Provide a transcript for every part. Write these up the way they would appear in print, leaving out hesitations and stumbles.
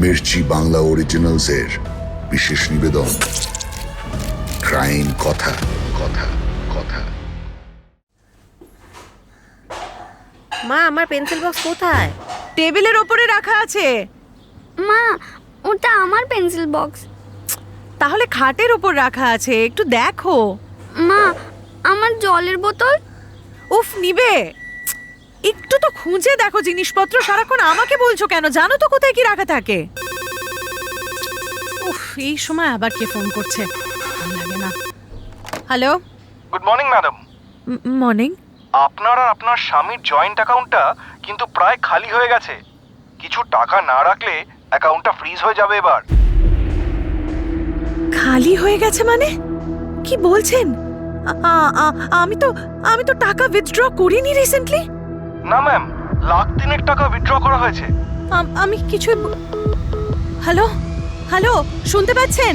মির্চি বাংলা অরিজিনালসের বিশেষ নিবেদন ক্রাইম কথা কথা কথা। মা, আমার পেন্সিল বক্স কোথায়? টেবিলের ওপরে রাখা আছে। মা, ওটা আমার পেন্সিল বক্স। তাহলে খাটের ওপর রাখা আছে, একটু দেখো। মা, আমার জলের বোতল। উফ, নিবে একটু তো খুঁজে দেখো জিনিসপত্র। সারাক্ষণ আমাকে বলছো কেন? জানো তো কোথায় কি রাখা থাকে। উফ, এই সময় আবার কে ফোন করছে? ভালো লাগে না। Hello, good morning madam. Morning. আপনার আর আপনার স্বামীর জয়েন্ট অ্যাকাউন্টটা কিন্তু প্রায় খালি হয়ে গেছে। কিছু টাকা না রাখলে অ্যাকাউন্টটা ফ্রিজ হয়ে যাবে এবার। খালি হয়ে গেছে মানে? কি বলছেন? আমি তো টাকা উইথড্র করিনি রিসেন্টলি। না ম্যাম, লাখ তিনেক টাকা উইথড্র করা হয়েছে। আমি কিছু। হ্যালো হ্যালো, শুনতে পাচ্ছেন?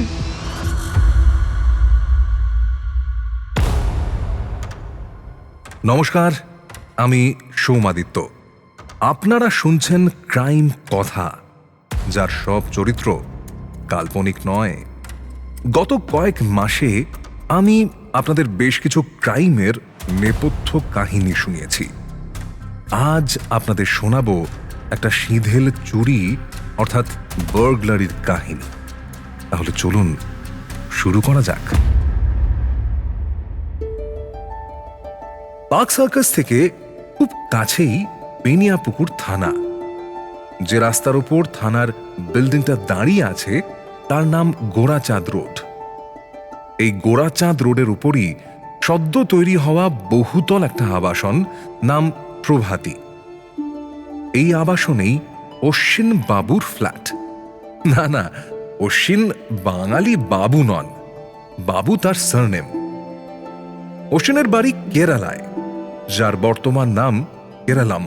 নমস্কার, আমি সৌমাদিত্য। আপনারা শুনছেন ক্রাইম কথা, যার সব চরিত্র কাল্পনিক নয়। গত কয়েক মাসে আমি আপনাদের বেশ কিছু ক্রাইমের নেপথ্য কাহিনী শুনিয়েছি। আজ আপনাদের শোনাবো একটা সিঁধেল চুরি অর্থাৎ বার্গলারির কাহিনী। তাহলে চলুন শুরু করা যাক। পার্ক সার্কাস থেকে খুব কাছেই বেনিয়াপুকুর থানা। যে রাস্তার ওপর থানার বিল্ডিংটা দাঁড়িয়ে আছে তার নাম গোড়াচাঁদ রোড। এই গোড়াচাঁদ রোডের উপরই সদ্য তৈরি হওয়া বহুতল একটা আবাসন, নাম প্রভাতী। এই আবাসনেই অশ্বিন বাবুর ফ্ল্যাট। না না, অশ্বিন বাঙালি বাবু নন, বাবু তার সারনেম। অশ্বিনের বাড়ি কেরালায়, যার বর্তমান নাম কেরালাম।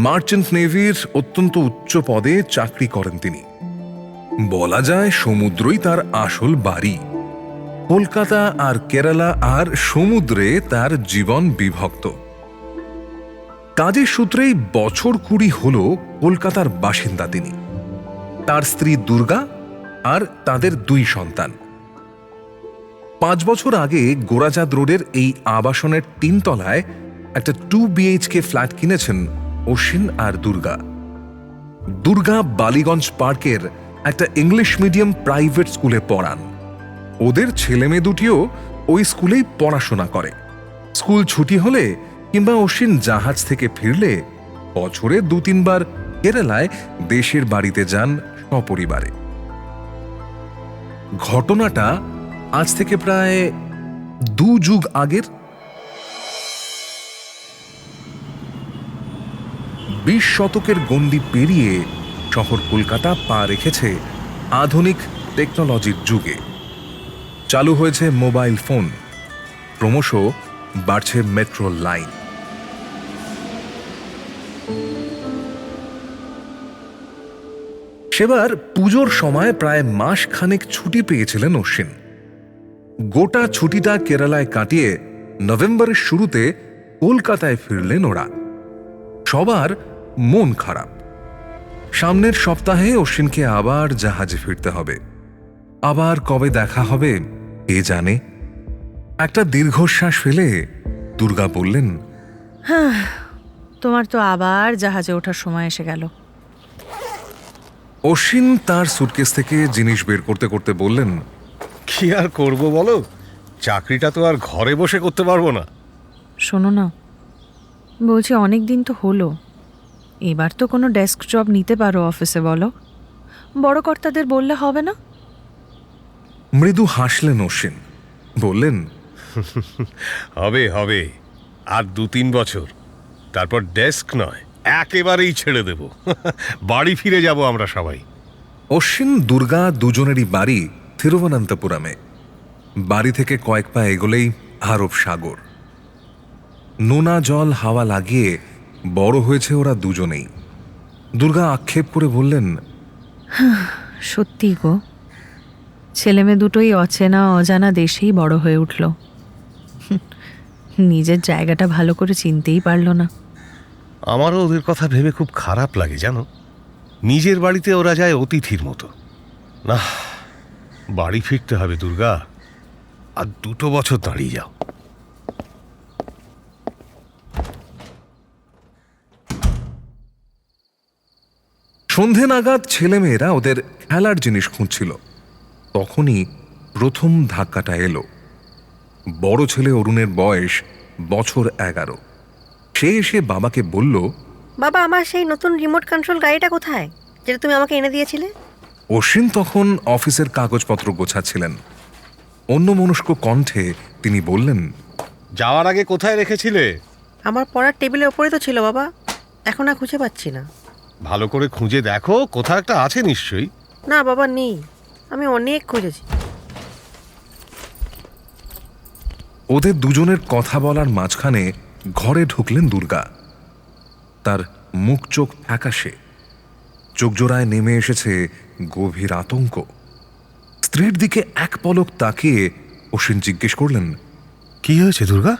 মার্চেন্ট নেভির অত্যন্ত উচ্চ পদে চাকরি করেন তিনি। বলা যায় সমুদ্রই তার আসল বাড়ি। কলকাতা আর কেরালা আর সমুদ্রে তার জীবন বিভক্ত। কাজের সূত্রেই বছর 20 হল কলকাতার বাসিন্দা তিনি, তার স্ত্রী দুর্গা আর তাদের 2 সন্তান। 5 বছর আগে গোড়াচাঁদ রোডের এই আবাসনের 3 তলায় একটা 2 BHK ফ্ল্যাট কিনেছেন অশ্বিন আর দুর্গা। দুর্গা বালিগঞ্জ পার্কের একটা ইংলিশ মিডিয়াম প্রাইভেট স্কুলে পড়ান। ওদের ছেলে মেয়ে দুটিও ওই স্কুলেই পড়াশোনা করে। স্কুল ছুটি হলে কিংবা অশ্বিন জাহাজ থেকে ফিরলে বছরে 2-3 বার কেরালায় দেশের বাড়িতে যান সপরিবারে। ঘটনাটা আজ থেকে প্রায় 2 যুগ আগের। 20 শতকের গণ্ডি পেরিয়ে শহর কলকাতা পা রেখেছে আধুনিক টেকনোলজির যুগে। চালু হয়েছে মোবাইল ফোন, ক্রমশ বাড়ছে মেট্রো লাইন। সেবার পুজোর সময় প্রায় মাস খানেক ছুটি পেয়েছিলেন অশ্বিন। গোটা ছুটিটা কেরালায় কাটিয়ে নভেম্বরের শুরুতে কলকাতায় ফিরলেন ওরা। সবার মন খারাপ। সামনের সপ্তাহে অশ্বিনকে আবার জাহাজে ফিরতে হবে। আবার কবে দেখা হবে কে জানে। একটা দীর্ঘশ্বাস ফেলে দুর্গা বললেন, তোমার তো আবার জাহাজে ওঠার সময় এসে গেল। অশ্বিন তার সুটকেস থেকে জিনিস বের করতে করতে বললেন, কি আর করব বলো, চাকরিটা তো আর ঘরে বসে করতে পারবো না। শোনো না, বলছি অনেক দিন তো হলো, এবার তো কোনো ডেস্ক জব নিতে পারো অফিসে, বলো। বড় কর্তাদের বললে হবে না? মৃদু হাসলেন অশ্বিন, বললেন, হবে হবে, আর 2-3 বছর, তারপর ডেস্ক নয় একেবারেই ছেড়ে দেব। বাড়ি ফিরে যাব আমরা সবাই। অশ্বিন দুর্গা দুজনেরই বাড়ি থিরুবনন্তপুরমে। বাড়ি থেকে কয়েক পা এগোলেই আরব সাগর। নোনা জল হাওয়া লাগিয়ে বড় হয়েছে ওরা দুজনেই। দুর্গা আক্ষেপ করে বললেন, সত্যি গো, ছেলেমেয়ে দুটোই অচেনা অজানা দেশেই বড় হয়ে উঠল। নিজের জায়গাটা ভালো করে চিনতেই পারল না। আমারও ওদের কথা ভেবে খুব খারাপ লাগে জানো। নিজের বাড়িতে ওরা যায় অতিথির মতো। না, বাড়ি ফিরতে হবে দুর্গা। আর 2 বছর দাঁড়িয়ে যাও। সন্ধে নাগাদ ছেলেমেয়েরা ওদের খেলার জিনিস খুঁজছিল, তখনই প্রথম ধাক্কাটা এলো। বড় ছেলে অরুণের বয়স বছর 11। সে এসে বাবাকে বলল, বাবা, আমার সেই নতুন রিমোট কন্ট্রোল গাড়িটা কোথায়, যেটা তুমি আমাকে এনে দিয়েছিলে? অশ্বিন তখন অফিসের কাগজপত্র গোছাচ্ছিলেন। অন্যমনস্ক কণ্ঠে তিনি বললেন, যাওয়ার আগে কোথায় রেখেছিলে? আমার পড়ার টেবিলের ওপরে তো ছিল বাবা, এখন আর খুঁজে পাচ্ছি না। ভালো করে খুঁজে দেখো, কোথাও একটা আছে নিশ্চয়ই। না বাবা, নেই, আমি অনেক খুঁজেছি। ওদের দুজনের কথা বলার মাঝখানে ঘরে ঢুকলেন দুর্গা। তার মুখ চোখ ফ্যাকাশে, চোখ জোড়ায় নেমে এসেছে গভীর আতঙ্ক। স্ত্রীর দিকে এক পলক তাকিয়ে অশ্বিন জিজ্ঞেস করলেন, কি হয়েছে দুর্গা?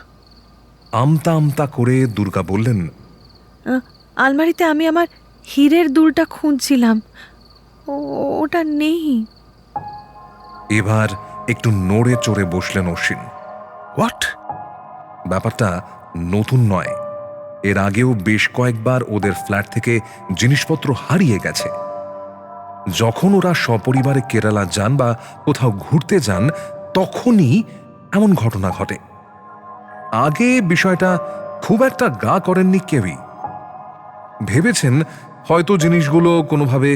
আমতা আমতা করে দুর্গা বললেন, আলমারিতে আমি আমার হীরের দুলটা খুঁজছিলাম, ওটা নেই। এবার একটু নড়ে চড়ে বসলেন অশ্বিন। হোয়াট? ব্যাপারটা নতুন নয়, এর আগেও বেশ কয়েকবার ওদের ফ্ল্যাট থেকে জিনিসপত্র হারিয়ে গেছে। যখন ওরা সপরিবারে কেরালা যান বা কোথাও ঘুরতে যান, তখনই এমন ঘটনা ঘটে। আগে বিষয়টা খুব একটা গা করেননি কেউই। ভেবেছেন হয়তো জিনিসগুলো কোনোভাবে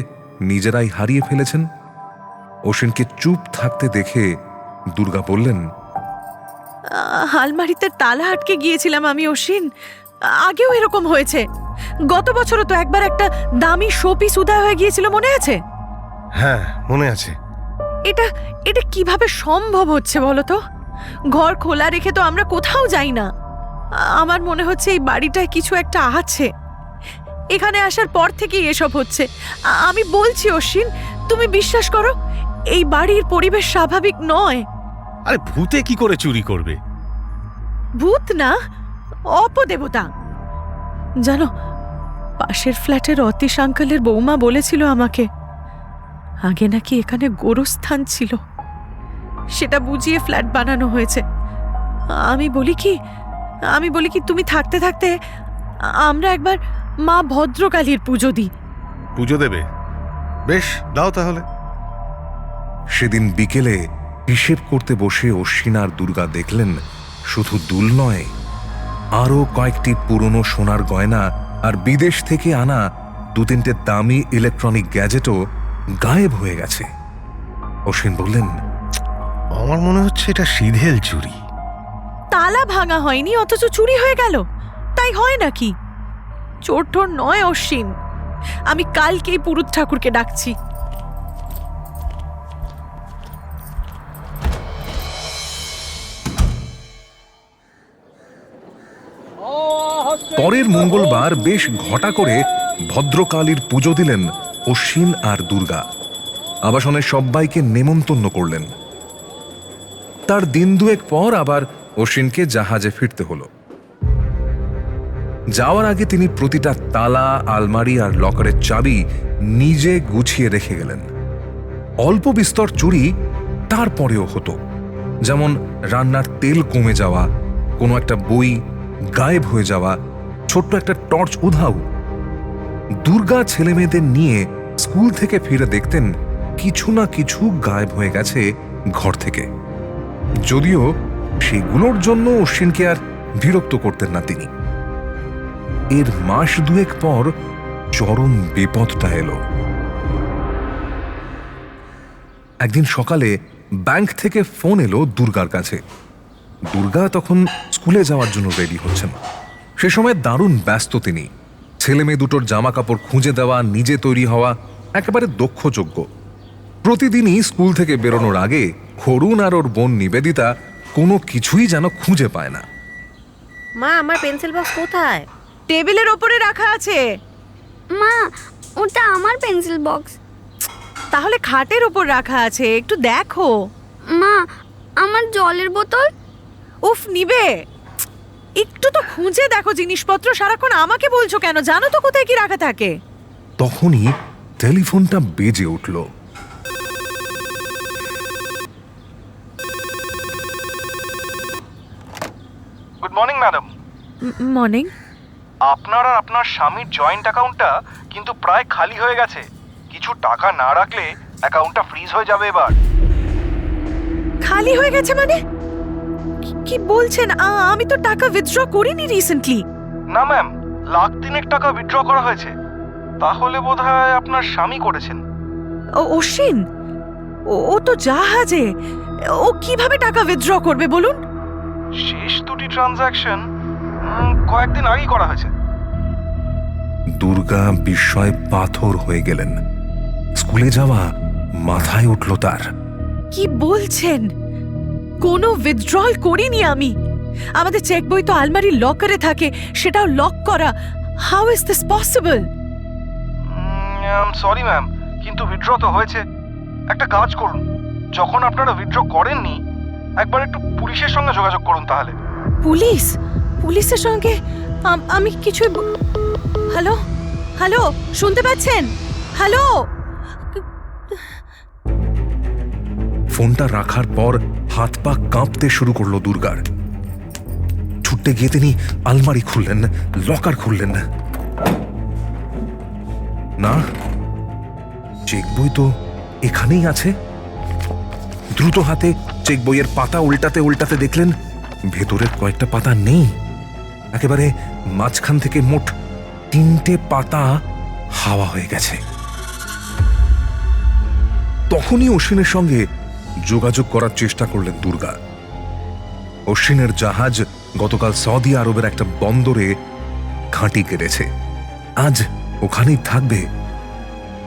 নিজেরাই হারিয়ে ফেলেছেন। অশ্বিনকে চুপ থাকতে দেখে দুর্গা বললেন, আলমারিতে তালা আটকে গিয়েছিলাম আমি অশ্বিন, আগেও এরকম হয়েছে। গত বছরও তো একবার একটা দামি শোপিস উদয় হয়ে গিয়েছিল, মনে আছে? হ্যাঁ, মনে আছে। এটা এটা কিভাবে সম্ভব হচ্ছে বলো তো? ঘর খোলা রেখে তো আমরা কোথাও যাই না। আমার মনে হচ্ছে এই বাড়িটায় কিছু একটা আছে। এখানে আসার পর থেকেই এসব হচ্ছে। আমি বলছি অশ্বিন, তুমি বিশ্বাস করো, এই বাড়ির পরিবেশ স্বাভাবিক নয়। আরে ভূতে কি করে চুরি করবে? ভূত না, অপদেবতা। জানো, পাশের ফ্ল্যাটের অতীশ আঙ্কেলের বৌমা বলেছিল আমাকে, আগে নাকি এখানে গোরস্থান ছিল, সেটা বুঝিয়ে ফ্ল্যাট বানানো হয়েছে। আমি বলি কি তুমি থাকতে থাকতে আমরা একবার মা ভদ্রকালীর পুজো দিই। পুজো দেবে? বেশ, দাও তাহলে। সেদিন বিকেলে হিসেব করতে বসে অশ্বিন আর দুর্গা দেখলেন শুধু দুল নয়, আরও কয়েকটি পুরনো সোনার গয়না আর বিদেশ থেকে আনা 2-3টে দামি ইলেকট্রনিক গ্যাজেটও গায়েব হয়ে গেছে। অশ্বিন বললেন, আমার মনে হচ্ছে এটা সিধেল চুরি। তালা ভাঙা হয়নি, অথচ চুরি হয়ে গেল, তাই হয় নাকি? চোর টোর নয় অশ্বিন, আমি কালকেই পুরুত ঠাকুরকে ডাকছি। পরের মঙ্গলবার বেশ ঘটা করে ভদ্রকালীর পুজো দিলেন অশ্বিন আর দুর্গা। আবাসনের সবাইকে নেমন্তন্ন করলেন। তার দিন দুয়েক পর আবার অশ্বিনকে জাহাজে ফিরতে হলো। যাওয়ার আগে তিনি প্রতিটা তালা, আলমারি আর লকারের চাবি নিজে গুছিয়ে রেখে গেলেন। অল্প বিস্তর চুরি তারপরেও হতো, যেমন রান্নার তেল কমে যাওয়া, কোনো একটা বই গায়েব হয়ে যাওয়া, ছোট্ট একটা টর্চ উধাও। দুর্গা ছেলেমেয়েদের নিয়ে স্কুল থেকে ফিরে দেখতেন কিছু না কিছু গায়েব হয়ে গেছে ঘর থেকে। যদিও সেগুলোর জন্য অশ্বিনকে আর বিরক্ত করতেন না তিনি। এর মাস দুয়েক পর চরম বিপদটা এলো। একদিন সকালে ব্যাংক থেকে ফোন এলো দুর্গার কাছে। দুর্গা তখন স্কুলে যাওয়ার জন্য রেডি হচ্ছেন। সে সময় দারুণ ব্যস্ত তিনি। ছেলে মেয়ে দুটোর জামা কাপড় খুঁজে দেওয়া, নিজে তৈরি হওয়া, একেবারে দক্ষযোগ্য। প্রতিদিনই স্কুল থেকে বেরোনোর আগে অরুণ আর ওর বোন নিবেদিতা কোনো কিছুই যেন খুঁজে পায় না। মা, আমার পেন্সিল বক্স কোথায়? টেবিলের ওপরে রাখা আছে। মা, ওটা আমার পেন্সিল বক্স। তাহলে খাটের ওপর রাখা আছে, একটু দেখো। মা, আমার জলের বোতল। উফ, নিবে, একটু তো খুঁজে দেখো জিনিসপত্র। সারাক্ষণ আমাকে বলছো কেন? জানো তো কোথায় কি রাখা থাকে। তখনই টেলিফোনটা বেজে উঠল। Good morning madam. মর্নিং। আপনার আর আপনার স্বামীর জয়েন্ট অ্যাকাউন্টটা কিন্তু প্রায় খালি হয়ে গেছে। কিছু টাকা না রাখলে অ্যাকাউন্টটা ফ্রিজ হয়ে যাবে এবার। খালি হয়ে গেছে মানে? কি বলছেন? আমি তো টাকা উইথড্র করিনি রিসেন্টলি। না ম্যাম, লাখ তিনেক টাকা উইথড্র করা হয়েছে। তাহলে বোধহয় আপনার স্বামী করেছেন। অশ্বিন, ও তো জাহাজে, ও কিভাবে টাকা উইথড্র করবে বলুন? শেষ দুটি ট্রানজ্যাকশন কয়েকদিন আগেই করা হয়েছে। দুর্গা বিস্ময়ে পাথর হয়ে গেলেন। স্কুলে যাওয়া মাথায় উঠল তার। কি বলছেন? কোনো উইথড্রল করিনি আমি। আমাদের চেক বই তো আলমারির লকারে থাকে, সেটাও লক করা। How is this possible? Sorry ma'am, কিন্তু উইথড্র তো হয়েছে। একটা কাজ করুন, যখন আপনারা উইথড্র করেননি একবার একটু পুলিশের সঙ্গে যোগাযোগ করুন তাহলে। পুলিশ? পুলিশের সঙ্গে আমি কিছু। হ্যালো হ্যালো, শুনতে পাচ্ছেন? হ্যালো। ফোনটা রাখার পর হাত পা কাঁপতে শুরু করলো দুর্গার। ছুটতে গিয়ে তিনি আলমারি খুললেন, লকার খুললেন। না, চেক বই তো এখানেই আছে। দ্রুত হাতে চেক বইয়ের পাতা উল্টাতে উল্টাতে দেখলেন ভেতরের কয়েকটা পাতা নেই। একেবারে মাঝখান থেকে মোট 3টে পাতা হাওয়া হয়ে গেছে। তখনই অশ্বিনের সঙ্গে যোগাযোগ করার চেষ্টা করলেন দুর্গা। অশ্বিনের জাহাজ গতকাল সৌদি আরবের একটা বন্দরে ঘাঁটি কেড়েছে, আজ ওখানেই থাকবে।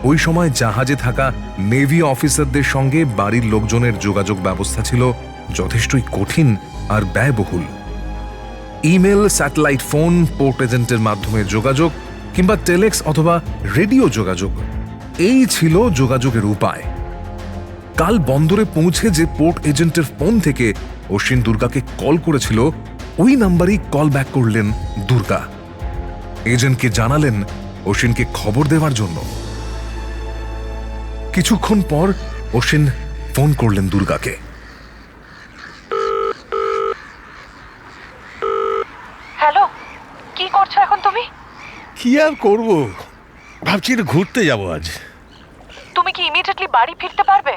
ওই সময় জাহাজে থাকা নেভি অফিসারদের সঙ্গে বাড়ির লোকজনের যোগাযোগ ব্যবস্থা ছিল যথেষ্টই কঠিন আর ব্যয়বহুল। ইমেল, স্যাটেলাইট ফোন, পোর্ট এজেন্টের মাধ্যমে যোগাযোগ কিংবা টেলেক্স অথবা রেডিও যোগাযোগ, এই ছিল যোগাযোগের উপায়। কাল বন্দরে পৌঁছে যে পোর্ট এজেন্টের ফোন থেকে অশ্বিন দুর্গাকে কল করেছিল, ওই নাম্বারেই কল ব্যাক করলেন দুর্গা। এজেন্টকে জানালেন অশ্বিনকে খবর দেওয়ার জন্য। কিছুক্ষণ পর অশ্বিন ফোন করলেন দুর্গাকে। হ্যালো, কি করছো এখন তুমি? কি আর করব, ভাবছি একটু ঘুরতে যাব আজ। তুমি কি ইমিডিয়েটলি বাড়ি ফিরতে পারবে?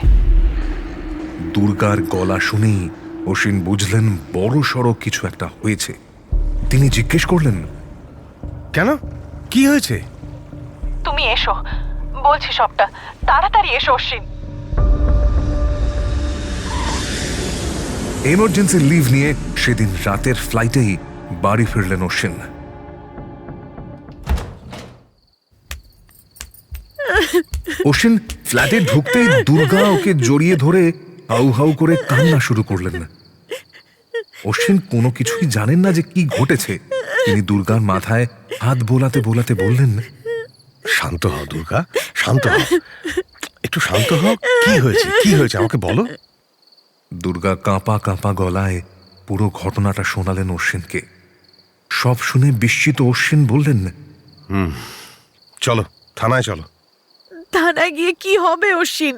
দুর্গার গলা শুনেই অশ্বিন বুঝলেন বড় সড়ো কিছু একটা হয়েছে। তিনি জিজ্ঞেস করলেন, কেন, কি হয়েছে? তুমি এসো, বলছি সবটা। তাড়াতাড়ি এসো অশ্বিন। এমার্জেন্সি লিভ নিয়ে সেদিন রাতের ফ্লাইটেই বাড়ি ফিরলেন অশ্বিন। অশ্বিন ফ্ল্যাটে ঢুকতেই দুর্গা ওকে জড়িয়ে ধরে হাউ হাউ করে কান্না শুরু করলেন। অশ্বিন কোনো কিছুই জানেন না যে কি ঘটেছে। তিনি দুর্গার মাথায় হাত বোলাতে বোলাতে বললেন, শান্ত হও দুর্গা, শান্ত হও, একটু শান্ত হও। কি হয়েছে, কি হয়েছে আমাকে বলো। দুর্গা কাঁপা কাঁপা গলায় পুরো ঘটনাটা শোনালেন অশ্বিনকে। সব শুনে বিস্মিত অশ্বিন বললেন, চলো থানায় চলো। থানায় গিয়ে কি হবে অশ্বিন?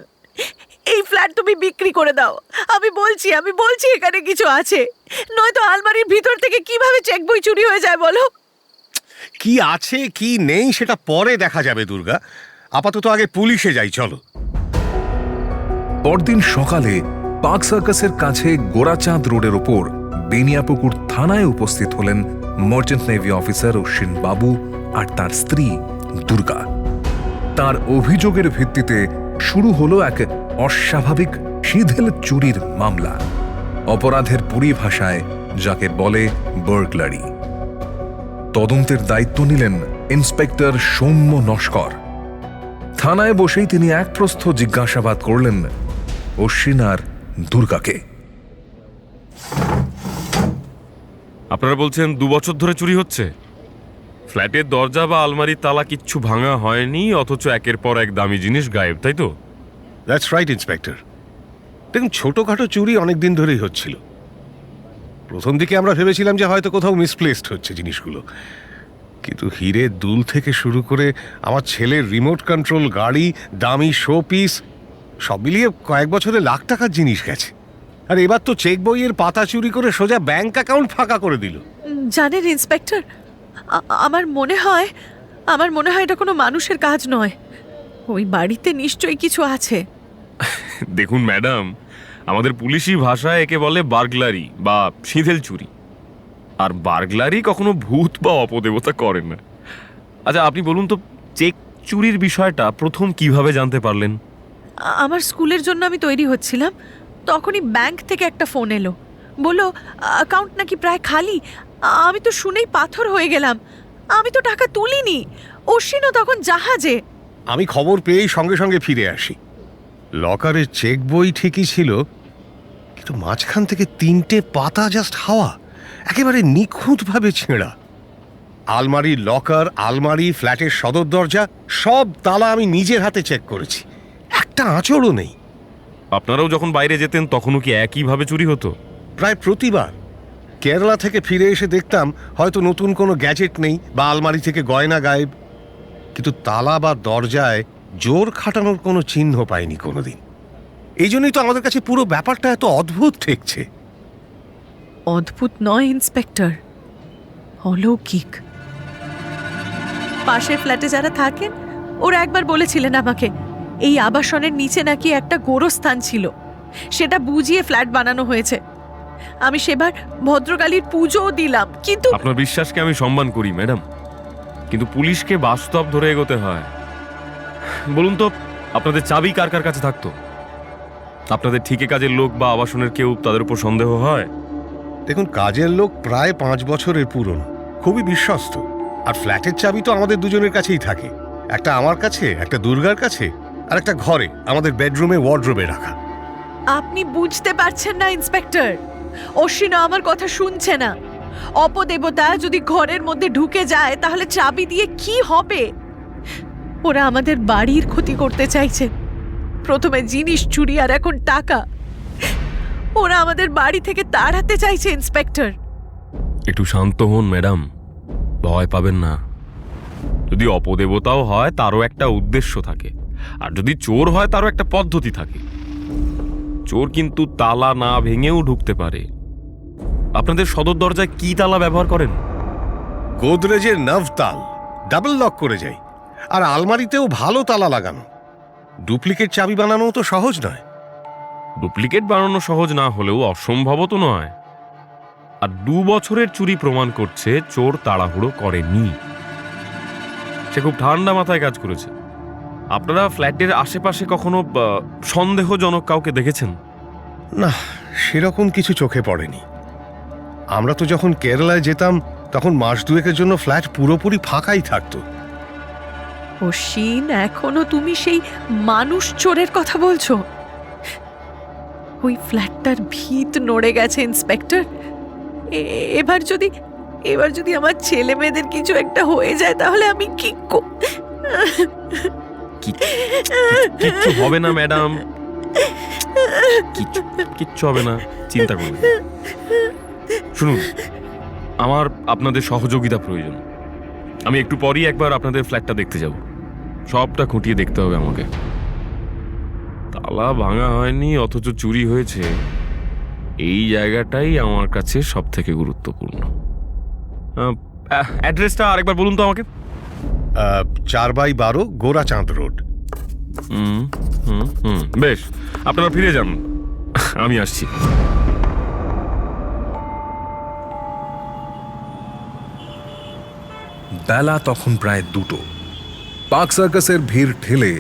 এই ফ্ল্যাট তুমি বিক্রি করে দাও। আমি বলছি এখানে কিছু আছে, নয়তো আলমারির ভিতর থেকে কিভাবে চেক বই চুরি হয়ে যায় বলো। কি আছে কি নেই সেটা পরে দেখা যাবে দুর্গা, আপাতত আগে পুলিশে যাই, চলো। পরদিন সকালে পার্ক সার্কাসের কাছে গোরাচাঁদ রোডের ওপর বেনিয়াপুকুর থানায় উপস্থিত হলেন মার্চেন্ট নেভি অফিসার অশ্বিন বাবু আর তার স্ত্রী দুর্গা। তার অভিযোগের ভিত্তিতে শুরু হলো এক অস্বাভাবিক সিঁধেল চুরির মামলা। অপরাধের পরিভাষায় যাকে বলে বার্গলারি। তদন্তের দায়িত্ব নিলেন ইন্সপেক্টর সৌম্য নস্কর। থানায় বসেই তিনি এক প্রস্থ জিজ্ঞাসাবাদ করলেন অশ্বিন আর দুর্গাকে। আপনারা বলছেন 2 বছর ধরে চুরি হচ্ছে? ফ্ল্যাটের দরজা বা আলমারির তালা কিচ্ছু ভাঙা হয়নি, অথচ একের পর এক দামি জিনিস গায়েব, তাই তো? That's right inspector. দেখুন, ছোটখাটো চুরি অনেক দিন ধরেই হচ্ছিল। প্রথম দিকে আমরা ভেবেছিলাম যে হয়তো কোথাও মিসপ্লেসড হচ্ছে জিনিসগুলো, কিন্তু হীরের দুল থেকে শুরু করে আমার ছেলের রিমোট কন্ট্রোল গাড়ি, দামি শো পিস, সব মিলিয়ে কয়েক বছরে লাখ টাকার জিনিস গেছে। আর এবার তো চেক বইয়ের পাতা চুরি করে সোজা ব্যাংক অ্যাকাউন্ট ফাঁকা করে দিল। জানেন ইন্সপেক্টর, আমার মনে হয় এটা কোনো মানুষের কাজ নয়। ওই বাড়িতে নিশ্চয়ই কিছু আছে। দেখুন ম্যাডাম, আমাদের পুলিশি ভাষায় একে বলে বার্গলারি বা সিঁধেল চুরি। আর বার্গলারি কখনো ভূত বা অপদেবতা করেন না। আচ্ছা আপনি বলুন তো, চেক চুরির বিষয়টা প্রথম কিভাবে জানতে পারলেন? আমার স্কুলের জন্য আমি তৈরি হচ্ছিলাম, তখনই ব্যাংক থেকে একটা ফোন এলো, বললো অ্যাকাউন্ট নাকি প্রায় খালি। আমি তো শুনেই পাথর হয়ে গেলাম। আমি তো টাকা তুলিনি, অশ্বিনও তখন জাহাজে। আমি খবর পেয়েই সঙ্গে সঙ্গে ফিরে আসি। লকারের চেক বই ঠিকই ছিল, কিন্তু মাঝখান থেকে 3টে পাতা জাস্ট হাওয়া, একেবারে নিখুঁতভাবে ছেঁড়া। আলমারি, লকার, আলমারি, ফ্ল্যাটের সদর দরজা, সব তালা আমি নিজের হাতে চেক করেছি, একটা আঁচড়ও নেই। আপনারাও যখন বাইরে যেতেন তখনও কি একইভাবে চুরি হতো? প্রায় প্রতিবার কেরালা থেকে ফিরে এসে দেখতাম হয়তো নতুন কোনো গ্যাজেট নেই বা আলমারি থেকে গয়না গায়েব, কিন্তু তালা বা দরজায় জোর খাটানোর কোনো চিহ্ন পাইনি কোনোদিন। এই জন্যই তো আমাদের কাছে পুরো ব্যাপারটা এত অদ্ভুত ঠেকছে। অদ্ভুত নয় ইন্সপেক্টর, অলৌকিক। পাশের ফ্ল্যাটে যারা থাকেন ওরা একবার বলেছিলেন আমাকে, এই আবাসনের নিচে নাকি একটা গোরস্থান ছিল, সেটা বুঝিয়ে ফ্ল্যাট বানানো হয়েছে। আমি সেবার ভদ্রকালীর পুজোও দিলাম, কিন্তু আপনার বিশ্বাসকে আমি সম্মান করি ম্যাডাম, কিন্তু পুলিশকে বাস্তব ধরে এগোতে হয়। বলুন তো, আপনাদের চাবি কার কার কাছে থাকতো? আপনাদের ঠিকে কাজের লোক বা আবাসনের কেউ, তাদের উপর সন্দেহ হয়? দেখুন, কাজের লোক প্রায় 5 বছরের পুরনো, খুবই বিশ্বস্ত। আর ফ্ল্যাটের চাবি তো আমাদের দুজনের কাছেই থাকে, একটা আমার কাছে, একটা দুর্গার কাছে, আর একটা ঘরে আমাদের বেডরুমে ওয়ার্ডরোবে রাখা। আপনি বুঝতে পারছেন না ইন্সপেক্টর, অশ্বিনও আমার কথা শুনছে না। অপদেবতা যদি ঘরের মধ্যে ঢুকে যায় তাহলে চাবি দিয়ে কি হবে? ওরা আমাদের বাড়ির ক্ষতি করতে চাইছে। প্রথমে জিনিস চুরি আর এখন টাকা। ওরা আমাদের বাড়ি থেকে তাড়াতে চাইছে ইন্সপেক্টর। একটু শান্ত হন ম্যাডাম, ভয় পাবেন না। যদি অপদেবতাও হয় তারও একটা উদ্দেশ্য থাকে, আর যদি চোর হয় তারও একটা পদ্ধতি থাকে। চোর কিন্তু তালা না ভেঙেও ঢুকতে পারে। আপনাদের সদর দরজায় কি তালা ব্যবহার করেন? গোদরেজের নাভ তাল, ডাবল লক করে যায়। আর আলমারিতেও ভালো তালা লাগানো। ডুপ্লিকেট চাবি বানানো তো সহজ নয়। ডুপ্লিকেট বানানো সহজ না হলেও অসম্ভব তো নয়। আর 2 বছরের চুরি প্রমাণ করছে চোর তাড়াহুড়ো করেনি, সে খুব ঠান্ডা মাথায় কাজ করেছে। আপনারা ফ্ল্যাটের আশেপাশে কখনো সন্দেহজনক কাউকে দেখেছেন? না, সেরকম কিছু চোখে পড়েনি। আমরা তো যখন কেরালায় যেতাম তখন মাস দুয়েকের জন্য ফ্ল্যাট পুরোপুরি ফাঁকাই থাকতো। অশ্বিন, এখনো তুমি সেই মানুষ চোরের কথা বলছো? ওই ফ্ল্যাটটার ভিত নড়ে গেছে ইন্সপেক্টর। এবার যদি আমার ছেলে মেয়েদের কিছু একটা হয়ে যায় তাহলে আমি কিচ্ছু হবে না ম্যাডাম, কিচ্ছু হবে না, চিন্তা করবেন না। শুনুন, আমার আপনাদের সহযোগিতা প্রয়োজন। আমি একটু পরই একবার আপনাদের ফ্ল্যাটটা দেখতে যাব। সবটা খুঁটিয়ে দেখতে হবে আমাকে। তালা ভাঙা হয়নি অথচ চুরি হয়েছে, এই জায়গাটাই আমার কাছে সব থেকে গুরুত্বপূর্ণ। অ্যাড্রেসটা আরেকবার বলুন তো আমাকে। 4/12 গোরাচাঁদ রোড। বেশ, আপনারা ফিরে যান, আমি আসছি। বেলা তখন প্রায় 2টো। পার্ক সার্কাসের ভিড় ঠেলে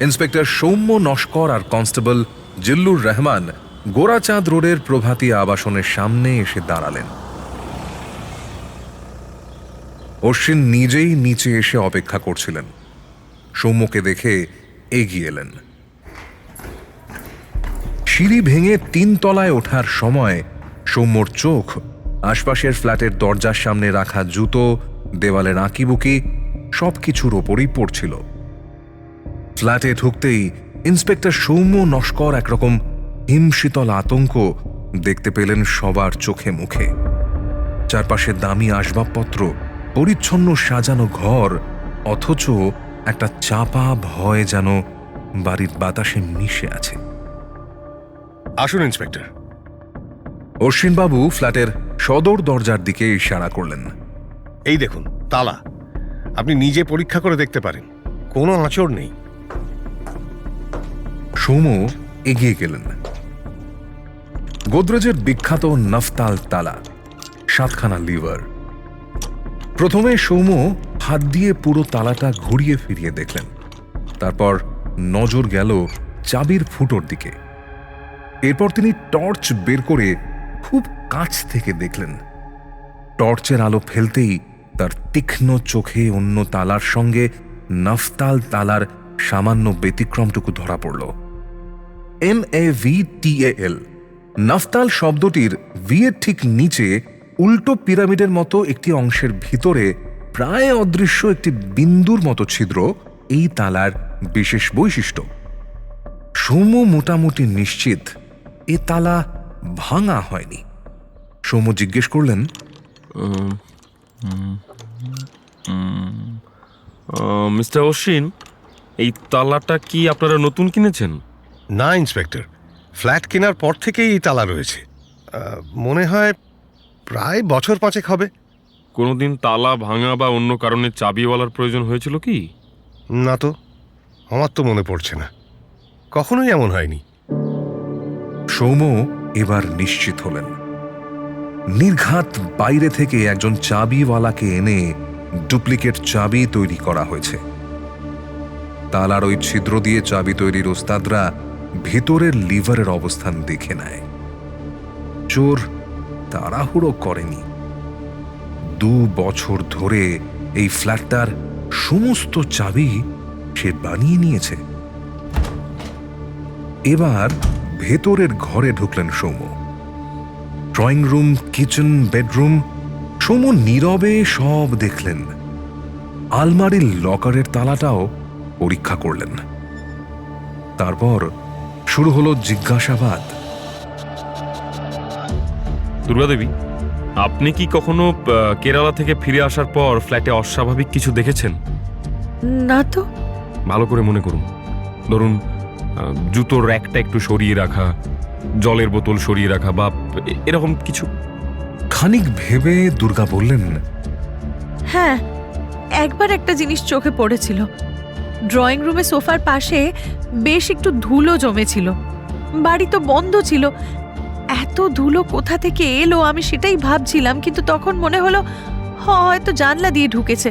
ইন্সপেক্টর সৌম্য নস্কর আর কনস্টেবল জিল্লুর রহমান গোরাচাঁদ রোডের প্রভাতী আবাসনের সামনে এসে দাঁড়ালেন। অশ্বিন নিজেই নিচে এসে অপেক্ষা করছিলেন। সৌম্যকে দেখে এগিয়ে এলেন। সিঁড়ি ভেঙে 3 তলায় ওঠার সময় সৌম্যর চোখ আশপাশের ফ্ল্যাটের দরজার সামনে রাখা জুতো, দেওয়ালের আঁকিবুকি সবকিছুর ওপরই পড়ছিল। ফ্ল্যাটে ঢুকতেই ইন্সপেক্টর সৌম্য নস্কর একরকম হিমশীতল আতঙ্ক দেখতে পেলেন সবার চোখে মুখে। চারপাশে দামি আসবাবপত্র পরিচ্ছন্ন সাজানো ঘর, অথচ একটা চাপা ভয় যেন বাড়ির বাতাসে মিশে আছে। আসুন ইন্সপেক্টর। অশ্বিনবাবু ফ্ল্যাটের সদর দরজার দিকে ইশারা করলেন। এই দেখুন তালা, আপনি নিজে পরীক্ষা করে দেখতে পারেন, কোনো আঁচড় নেই। সৌম্য এগিয়ে গেলেন। গোদরেজের বিখ্যাত নফতাল তালা, 7খানা লিভার। প্রথমে সৌম্য হাত দিয়ে পুরো তালাটা ঘুরিয়ে ফিরিয়ে দেখলেন। তারপর নজর গেল চাবির ফুটোর দিকে। এরপর তিনি টর্চ বের করে খুব কাছ থেকে দেখলেন। টর্চের আলো ফেলতেই তার তীক্ষ্ণ চোখে অন্য তালার সঙ্গে নফতাল তালার সামান্য ব্যতিক্রমটুকু ধরা পড়ল। NAVTAL, নফতাল শব্দটির ভি এর ঠিক নিচে উল্টো পিরামিডের মতো একটি অংশের ভিতরে প্রায় অদৃশ্য একটি বিন্দুর মতো ছিদ্র এই তালার বিশেষ বৈশিষ্ট্য। সৌম্য মোটামুটি নিশ্চিত এ তালা ভাঙা হয়নি। সৌম্য জিজ্ঞেস করলেন, মিস্টার অশ্বিন, এই তালাটা কি আপনারা নতুন কিনেছেন? না ইন্সপেক্টর, ফ্ল্যাট কেনার পর থেকেই এই তালা রয়েছে। মনে হয় প্রায় বছর 5 হবে। কোনোদিন তালা ভাঙা বা অন্য কারণে চাবিওয়ালার প্রয়োজন হয়েছিল কি? না তো, আমার তো মনে পড়ছে না, কখনোই এমন হয়নি। সৌম্য এবার নিশ্চিত হলেন। নির্ঘাত বাইরে থেকে একজন চাবিওয়ালাকে এনে ডুপ্লিকেট চাবি তৈরি করা হয়েছে। তালার ওই ছিদ্র দিয়ে চাবি তৈরির ওস্তাদরা ভেতরের লিভারের অবস্থান দেখে নেয়। চোর তাড়াহুড়ো করেনি। 2 বছর ধরে এই ফ্ল্যাটটার সমস্ত চাবি সে বানিয়ে নিয়েছে। এবার ভেতরের ঘরে ঢুকলেন Soumya. Drawing room, kitchen, bedroom, Soumya নীরবে সব দেখলেন। আলমারির লকারের তালাটাও পরীক্ষা করলেন। তারপর শুরু হলো জিজ্ঞাসাবাদ। দুর্গাদেবী, আপনি কি কখনো কেরালা থেকে ফিরে আসার পর ফ্ল্যাটে অস্বাভাবিক কিছু দেখেছেন? না তো। ভালো করে মনে করুন। ধরুন, জুতোর র্যাকটা একটু সরিয়ে রাখা, জলের বোতল সরিয়ে রাখা বা এরকম কিছু। খানিক ভেবে দুর্গা বললেন, হ্যাঁ, একবার একটা জিনিস চোখে পড়েছিল। ড্রয়িং রুমে সোফার পাশে বেশ একটু ধুলো জমেছিল। বাড়ি তো বন্ধ ছিল, এত ধুলো কোথা থেকে এলো আমি সেটাই ভাবছিলাম, কিন্তু তখন মনে হলো হয়তো জানলা দিয়ে ঢুকেছে,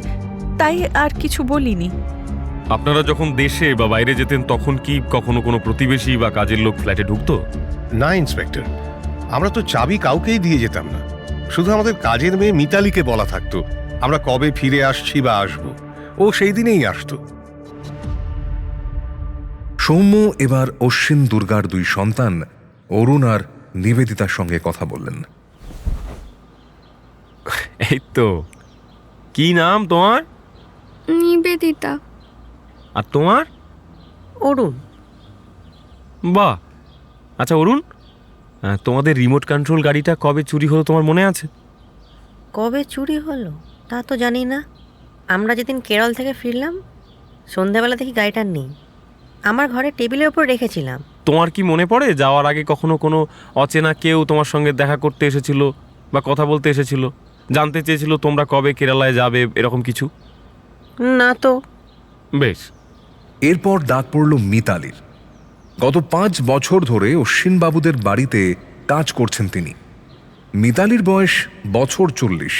তাই আর কিছু বলিনি। আপনারা যখন দেশে বা বাইরে যেতেন তখন কি কখনো কোনো প্রতিবেশী বা কাজের লোক ফ্ল্যাটে ঢুকতো? না ইন্সপেক্টর, আমরা তো চাবি কাউকেই দিয়ে যেতাম না। শুধু আমাদের কাজের মেয়ে মিতালিকে বলা থাকতো আমরা কবে ফিরে আসছি বা আসবো, ও সেই দিনেই আসতো। সৌম্য এবার অশ্বিন দুর্গার 2 সন্তান অরুণ আর নিবেদিতার সঙ্গে কথা বললেন। এই তো, কি নাম তোমার? নিবেদিতা। আর তোমার? অরুণ। বাহ, আচ্ছা অরুণ, তোমাদের রিমোট কন্ট্রোল গাড়িটা কবে চুরি হলো তোমার মনে আছে? কবে চুরি হলো তা তো জানি না। আমরা যেদিন কেরল থেকে ফিরলাম সন্ধ্যাবেলা দেখি গাড়িটা নেই, আমার ঘরে টেবিলের ওপর রেখেছিলাম। তোমার কি মনে পড়ে যাওয়ার আগে কখনো কোনো অচেনা কেউ তোমার সঙ্গে দেখা করতে এসেছিল বা কথা বলতে এসেছিল, জানতে চেয়েছিল তোমরা কবে কেরালায় যাবে, এরকম কিছু? না তো। বেশ। এরপর ডাক পড়ল মিতালির। গত 5 বছর ধরে অশ্বিনবাবুদের বাড়িতে কাজ করছেন তিনি। মিতালির বয়স বছর 40,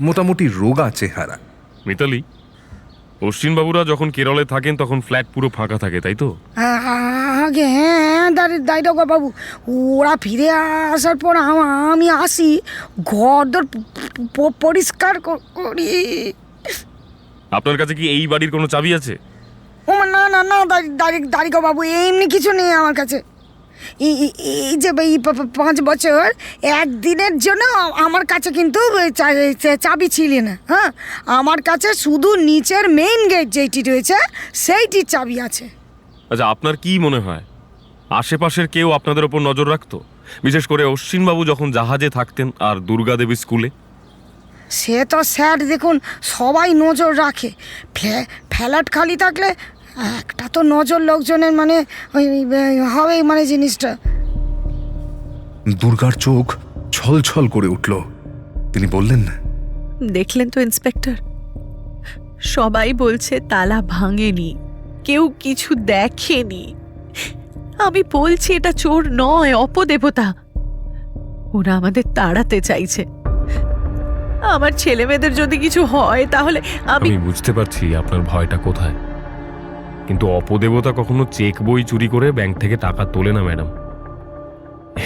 মোটামুটি রোগা চেহারা। মিতালি, অশ্বিনবাবুরা যখন কেরলে থাকেন তখন ফ্ল্যাট পুরো ফাঁকা থাকে, তাই তো? আগে হ্যাঁ দাইডগর বাবু, ওরা ফিরে আসার পর আমি আসি, ঘরদোর পরিষ্কার করি। আপনার কাছে কি এই বাড়ির কোনো চাবি আছে? ও না না না দারিগো বাবু, এমনি কিছু নেই আমার কাছে। এই যে 5 বছর একদিনের জন্য আমার কাছে কিন্তু চাবি ছিল না। হ্যাঁ, আমার কাছে শুধু নিচের মেইন গেট যেটি রয়েছে সেইটির চাবি আছে। আচ্ছা, আপনার কি মনে হয় আশেপাশের কেউ আপনাদের ওপর নজর রাখতো, বিশেষ করে অশ্বিনবাবু যখন জাহাজে থাকতেন আর দুর্গাদেবী স্কুলে? সে তো স্যার দেখুন সবাই নজর রাখে, ফ্ল্যাট খালি থাকলে একটা তো নজর লোকজনের মানে ওই হবেই মানে জিনিসটা। দুর্গার চোখ ছলছল করে উঠল। তিনি বললেন, দেখলেন তো ইন্সপেক্টর, সবাই বলছে তালা ভাঙেনি, কেউ কিছু দেখেনি। আমি বলছি এটা চোর নয়, অপদেবতা। ওরা আমাদের তাড়াতে চাইছে। আমার ছেলে মেয়েদের যদি কিছু হয় তাহলে আমি আমি বুঝতে পারছি আপনার ভয়টা কোথায়, কিন্তু অপদেবতা কখনো চেক বই চুরি করে ব্যাংক থেকে টাকা তোলে না ম্যাডাম।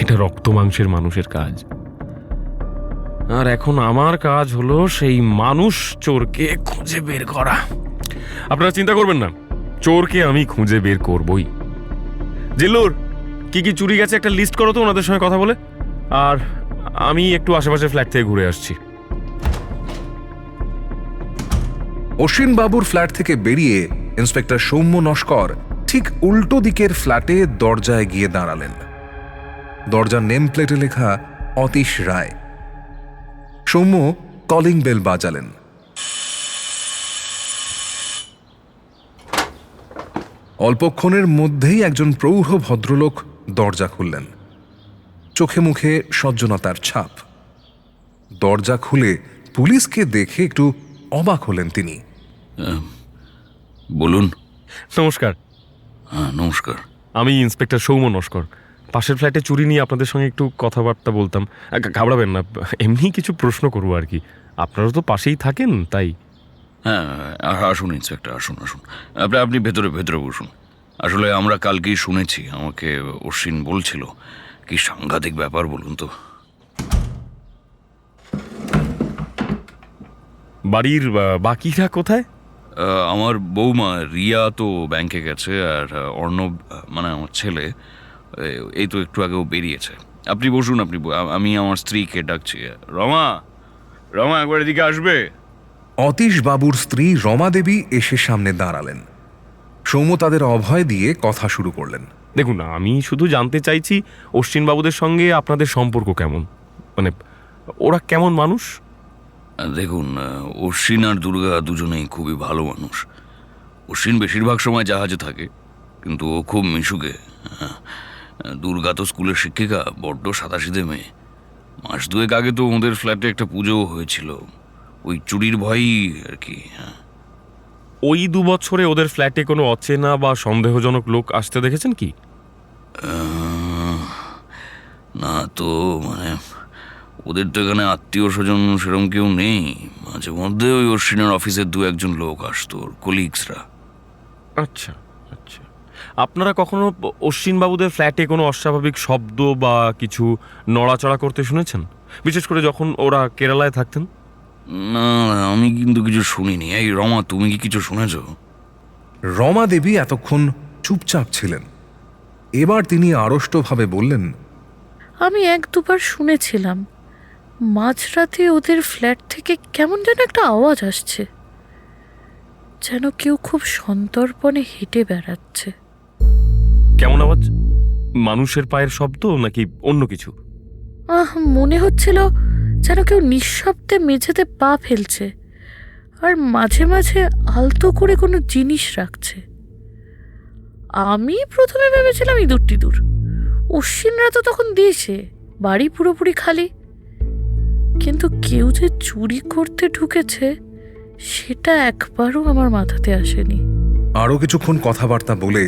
এটা রক্ত মাংসের মানুষের কাজ। আর এখন আমার কাজ হলো সেই মানুষ চোরকে খুঁজে বের করা। আপনারা চিন্তা করবেন না, চোরকে আমি খুঁজে বের করবই। জিল্লুর, কি কি চুরি গেছে একটা লিস্ট করো তো ওনাদের সঙ্গে কথা বলে। আর আমি একটু আশেপাশে ফ্ল্যাট থেকে ঘুরে আসছি। অশ্বিন বাবুর ফ্ল্যাট থেকে বেরিয়ে ইন্সপেক্টর সৌম্য নস্কর ঠিক উল্টো দিকের ফ্ল্যাটে দরজায় গিয়ে দাঁড়ালেন। দরজার নেম প্লেটে লেখা অতীশ রায়। সৌম্য কলিং বেল বাজালেন। অল্পক্ষণের মধ্যেই একজন প্রৌঢ় ভদ্রলোক দরজা খুললেন। চোখে মুখে সজ্জনতার ছাপ। দরজা খুলে পুলিশকে দেখে একটু অবাক হলেন তিনি। বলুন। নমস্কার। হ্যাঁ, নমস্কার। আমি ইন্সপেক্টর সৌম্য নস্কর। পাশের ফ্ল্যাটে চুরি নিয়ে আপনাদের সঙ্গে একটু কথাবার্তা বলতাম। ঘাবড়াবেন না, এমনি কিছু প্রশ্ন করবো আর কি। আপনারা তো পাশেই থাকেন, তাই। হ্যাঁ, আসুন ইন্সপেক্টর, আসুন আসুন। আপনি ভেতরে ভেতরে বসুন। আসলে আমরা কালকেই শুনেছি, আমাকে অশ্বিন বলছিল। কি সাংঘাতিক ব্যাপার বলুন তো। বাড়ির বাকিরা কোথায়? আমার বৌমা রিয়া তো ব্যাংকে গেছে, আর অর্ণব মানে আমার ছেলে এই তো একটু আগেও বেরিয়েছে। আপনি বসুন, আমি আমার স্ত্রীকে ডাকছি। রমা, রমা একবার এদিকে আসবে। অতীশ বাবুর স্ত্রী রমা দেবী এসে সামনে দাঁড়ালেন। সৌম্য তাদের অভয় দিয়ে কথা শুরু করলেন। দেখুন, আমি শুধু জানতে চাইছি অশ্বিন বাবুদের সঙ্গে আপনাদের সম্পর্ক কেমন, মানে ওরা কেমন মানুষ। দেখুন, অশ্বিন আর দুর্গা দুজনেই খুবই ভালো মানুষ। অশ্বিন বেশিরভাগ সময় জাহাজে থাকে, কিন্তু ও খুব মিশুকে। দুর্গা তো স্কুলের শিক্ষিকা, বড্ড সাদাসিধে মেয়ে। মাস দুয়েক আগে তো ওদের ফ্ল্যাটে একটা পুজোও হয়েছিল, ওই চুরির ভয়ই আর কি। ওই 2 বছরে ওদের ফ্ল্যাটে কোনো অচেনা বা সন্দেহজনক লোক আসতে দেখেছেন কি? না তো, মানে ওদের তো এখানে আত্মীয় স্বজন সেরকম কেউ নেই। মাঝে মধ্যে ওই অশ্বিনের অফিসের 2-1 লোক আসতো, ওর কলিগসরা। আচ্ছা আচ্ছা। আপনারা কখনো অশ্বিন বাবুদের ফ্ল্যাটে কোনো অস্বাভাবিক শব্দ বা কিছু নড়াচড়া করতে শুনেছেন, বিশেষ করে যখন ওরা কেরালায় থাকতেন? না, আমি কিন্তু কিছু শুনিনি। এই রমা, তুমি কি কিছু শুনেছ? রমা দেবী এতক্ষণ চুপচাপ ছিলেন। এবার তিনি আড়ষ্টভাবে বললেন, আমি 1-2 বার শুনেছিলাম, মাঝরাতে ওদের ফ্ল্যাট থেকে কেমন যেন একটা আওয়াজ আসছে, যেন কেউ খুব সন্তর্পণে হেঁটে বেড়াচ্ছে। কেমন আওয়াজ? মানুষের পায়ের শব্দ নাকি অন্য কিছু? মনে হচ্ছিল যেন কেউ নিঃশব্দে মেঝেতে পা ফেলছে, আর মাঝে মাঝে আলতো করে কোনো জিনিস রাখছে। আমি প্রথমে ভেবেছিলাম ইঁদুর। অশ্বিনরা তো তখন দিয়েছে, বাড়ি পুরোপুরি খালি। কিন্তু কেউ যে চুরি করতে ঢুকেছে সেটা একবারও আমার মাথাতে আসেনি। আরো কিছুক্ষণ কথাবার্তা বলে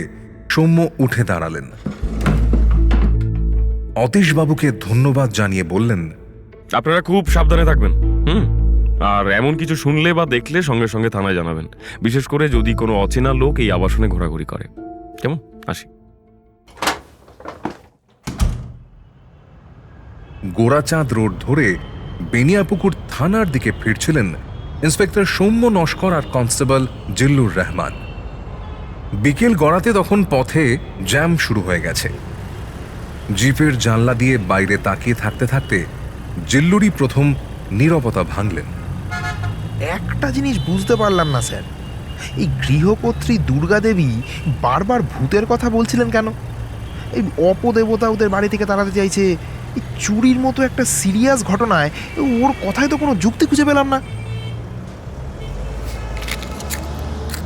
সৌম্য উঠে দাঁড়ালেন। অতীশ বাবুকে ধন্যবাদ জানিয়ে বললেন, আপনারা খুব সাবধানে থাকবেন। আর এমন কিছু শুনলে বা দেখলে সঙ্গে সঙ্গে থানায় জানাবেন, বিশেষ করে যদি কোনো অচেনা লোক এই আবাসনে ঘোরাঘুরি করে। কেমন? আসি। গোরাচাঁদ রোড ধরে বেনিয়াপুকুর থানার দিকে ফিরছিলেন ইন্সপেক্টর সৌম্য নস্কর আর কনস্টেবল জিল্লুর রহমান। বিকেল গড়াতে তখন পথে জ্যাম শুরু হয়ে গেছে। জিপের জানলা দিয়ে বাইরে তাকিয়ে থাকতে থাকতে জিল্লুরই প্রথম নীরবতা ভাঙলেন। একটা জিনিস বুঝতে পারলাম না স্যার, এই গৃহকর্ত্রী দুর্গা দেবী বারবার ভূতের কথা বলছিলেন কেন? এই অপদেবতা ওদের বাড়ি থেকে তাড়াতে চাইছে, এই চুরির মতো একটা সিরিয়াস ঘটনায় ওর কথায় তো কোনো যুক্তি খুঁজে পেলাম না।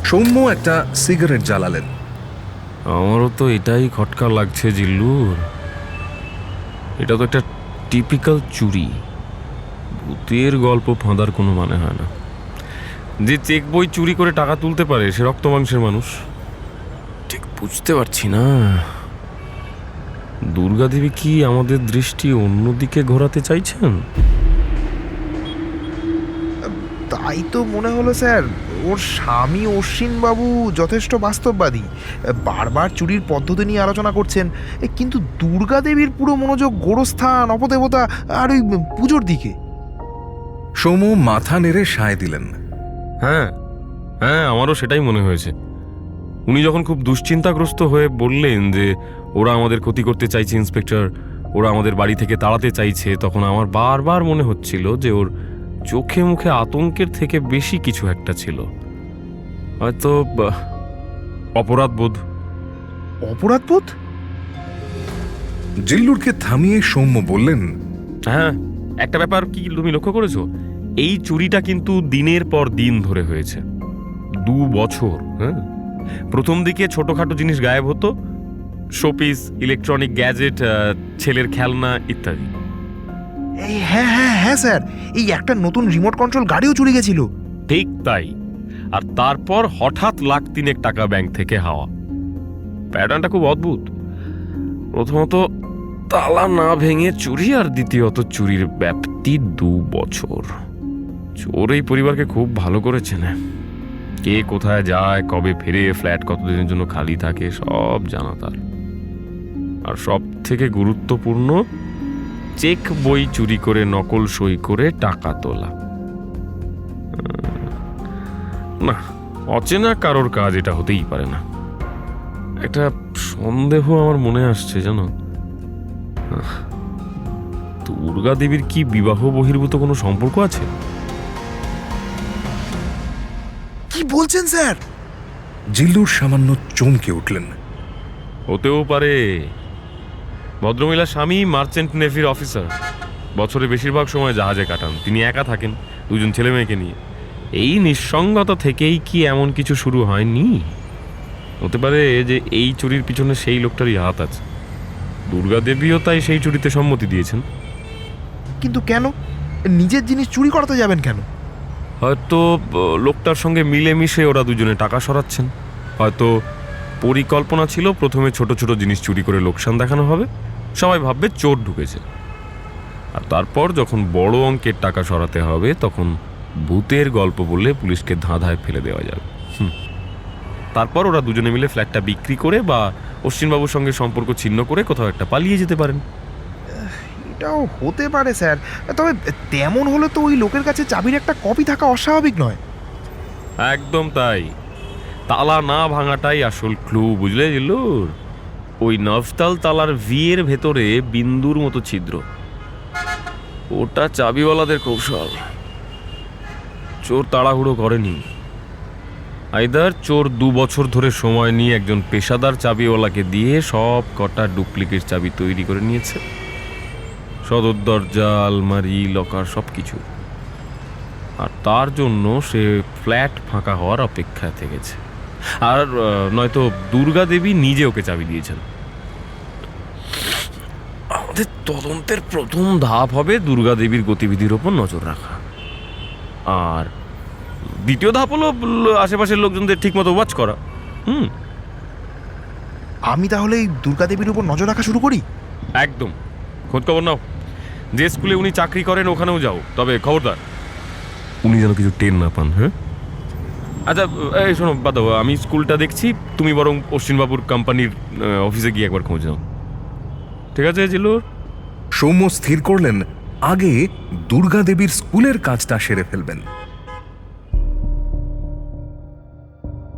সৌম্য একটা সিগারেট জ্বালালেন। আমারও তো এটাই খটকা লাগছে জিল্লুর। এটা তো একটা টিপিক্যাল চুরি। ভূতের গল্প ফাঁদার কোনো মানে হয় না। যে চেক বই চুরি করে টাকা তুলতে পারে সে রক্ত মাংসের মানুষ। ঠিক বুঝতে পারছি না দুর্গা দেবী কি আমাদের দৃষ্টি অন্যদিকে ঘোরাতে চাইছেন? তাই তো মনে হলো স্যার। ওর স্বামী অশ্বিনবাবু যথেষ্ট বাস্তববাদী, বারবার চুরির পদ্ধতি নিয়ে আলোচনা করছেন, কিন্তু দুর্গা দেবীর পুরো মনোযোগ গোরস্থান, অপদেবতা আর ওই পুজোর দিকে। সৌম্য মাথা নেড়ে সায় দিলেন। হ্যাঁ হ্যাঁ, আমারও সেটাই মনে হয়েছে। উনি যখন খুব দুশ্চিন্তাগ্রস্ত হয়ে বললেন যে ওরা আমাদের ক্ষতি করতে চাইছে ইন্সপেক্টর, ওরা আমাদের বাড়ি থেকে তাড়াতে চাইছে, তখন আমার বারবার মনে হচ্ছিল যে ওর চোখে মুখে আতঙ্কের থেকে বেশি কিছু একটা ছিল। হয়তো অপরাধবোধ। অপরাধবোধ? জিল্লুরকে থামিয়ে সৌম্য বললেন, হ্যাঁ, একটা ব্যাপার কি তুমি লক্ষ্য করেছো? এই চুরিটা কিন্তু দিনের পর দিন ধরে হয়েছে, 2 বছর। হ্যাঁ, প্রথম দিকে ছোটখাটো জিনিস গায়েব হতো, শোপিস, ইলেকট্রনিক গ্যাজেট, ছেলের খেলনা ইত্যাদি। এই হ্যাঁ হ্যাঁ হ্যাঁ স্যার, এই একটা নতুন রিমোট কন্ট্রোল গাড়িও চুরি গেছিল। ঠিক তাই। আর তারপর হঠাৎ 1,03,000 টাকা ব্যাংক থেকে হাওয়া। প্যাটার্নটা খুব অদ্ভুত। প্রথমত তালা না ভেঙে চুরি, আর দ্বিতীয়ত চুরির ব্যাপ্তি 2 বছর। চোর এই পরিবারকে খুব ভালো করে চেনে। কে কোথায় যায়, কবে ফেরে, ফ্ল্যাট কতদিনের জন্য খালি থাকে, সব জানা তার। আর সব থেকে গুরুত্বপূর্ণ, চেক বই চুরি করে নকল সই করে টাকা তোলা। না, অচেনা কারোর কাজ এটা হতেই পারে না। একটা সন্দেহ আমার মনে আসছে, জানো, দুর্গা দেবীর কি বিবাহ বহির্ভূত কোনো সম্পর্ক আছে? কি বলছেন স্যার? জিল্লুর সামান্য চমকে উঠলেন। হতেও পারে। ভদ্রমহিলার স্বামী মার্চেন্ট নেভির অফিসার, বছরে বেশিরভাগ সময় জাহাজে কাটান। তিনি একা থাকেন 2 ছেলে মেয়েকে নিয়ে। এই নিঃসঙ্গতা থেকেই কি এমন কিছু শুরু হয়নি? হতে পারে যে এই চুরির পিছনে সেই লোকটারই হাত আছে। দুর্গা দেবীও তাই সেই চুরিতে সম্মতি দিয়েছেন। কিন্তু কেন? নিজের জিনিস চুরি করাতে যাবেন কেন? হয়তো লোকটার সঙ্গে মিলেমিশে ওরা দুজনে টাকা সরাচ্ছেন। হয়তো পরিকল্পনা ছিল প্রথমে ছোট ছোট জিনিস চুরি করে লোকসান দেখানো হবে, সবাই ভাববে চোর ঢুকেছে। আর তারপর যখন বড় অঙ্কের টাকা সরাতে হবে তখন ভূতের গল্প বললে পুলিশকে ধাঁধায় ফেলে দেওয়া যাবে। তারপর ওরা দুজনে মিলে ফ্ল্যাটটা বিক্রি করে বা অশ্বিনবাবুর সঙ্গে সম্পর্ক ছিন্ন করে কোথাও একটা পালিয়ে যেতে পারেন। এটাও হতে পারে স্যার, তবে তেমন হলে তো ওই লোকের কাছে চাবির একটা কপি থাকা অস্বাভাবিক নয়। একদম তাই। তালা না ভাঙাটাই আসল ক্লু, বুঝলে জিল্লুর? ওই নফতাল তালার ভিয়ের ভেতরে বিন্দুর মতো ছিদ্র, ওটা চাবিওয়ালাদের কৌশল। চোর তাড়াহুড়ো করেনি। আইদার চোর 2 বছর ধরে সময় নিয়ে একজন পেশাদার চাবিওয়ালাকে দিয়ে সব কটা ডুপ্লিকেট চাবি তৈরি করে নিয়েছে, সদর দরজা, আলমারি, লকার সব কিছু। আর তার জন্য সে ফ্ল্যাট ফাঁকা হওয়ার অপেক্ষায় থেকেছে। আর নয়তো দুর্গা দেবী নিজে ওকে চাবি দিয়েছেন। আমাদের তদন্তের প্রথম ধাপ হবে দুর্গা দেবীর গতিবিধির ওপর নজর রাখা, আর দ্বিতীয় ধাপ হলো আশেপাশের লোকজনদের ঠিক মতো ওয়াচ করা। আমি তাহলে এই দুর্গা দেবীর উপর নজর রাখা শুরু করি? একদম। খোঁজ খবর নাও, যে স্কুলে উনি চাকরি করেন ওখানেও যাও, তবে খবরদার উনি যেন কিছু টের না পান। হ্যাঁ, আচ্ছা এই শোনো, বাদ দাও, আমি স্কুলটা দেখছি, তুমি বরং অশ্বিনবাবুর কোম্পানির অফিসে গিয়ে একবার খোঁজ নাও। ঠিক আছে জিল্লুর? সৌম্য স্থির করলেন আগে দুর্গা দেবীর স্কুলের কাজটা সেরে ফেলবেন।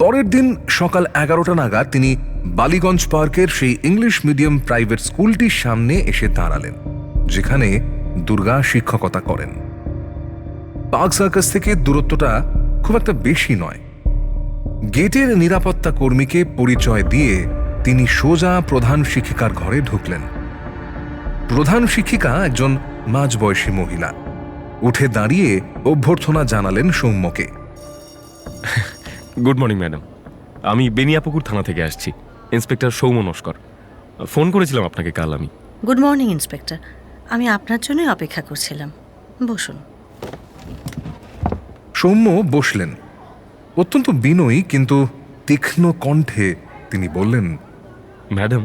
পরের দিন সকাল 11টা নাগাদ তিনি বালিগঞ্জ পার্কের সেই ইংলিশ মিডিয়াম প্রাইভেট স্কুলটির সামনে এসে দাঁড়ালেন, যেখানে দুর্গা শিক্ষকতা করেন। পার্ক সার্কাস থেকে দূরত্বটা খুব একটা বেশি নয়। গেটের নিরাপত্তা কর্মীকে পরিচয় দিয়ে তিনি সোজা প্রধান শিক্ষিকার ঘরে ঢুকলেন। প্রধান শিক্ষিকা একজন মাঝবয়সী মহিলা উঠে দাঁড়িয়ে অভ্যর্থনা জানালেন সৌম্যকে। গুড মর্নিং ম্যাডাম, আমি বেনিয়াপুকুর থানা থেকে আসছি, ইন্সপেক্টর সৌম্য নস্কর। ফোন করেছিলাম আপনাকে কাল আমি। গুড মর্নিং ইন্সপেক্টর, আমি আপনার জন্যই অপেক্ষা করছিলাম। বসুন। সৌম্য বসলেন। অত্যন্ত বিনয়ী কিন্তু তীক্ষ্ণ কণ্ঠে তিনি বললেন, ম্যাডাম,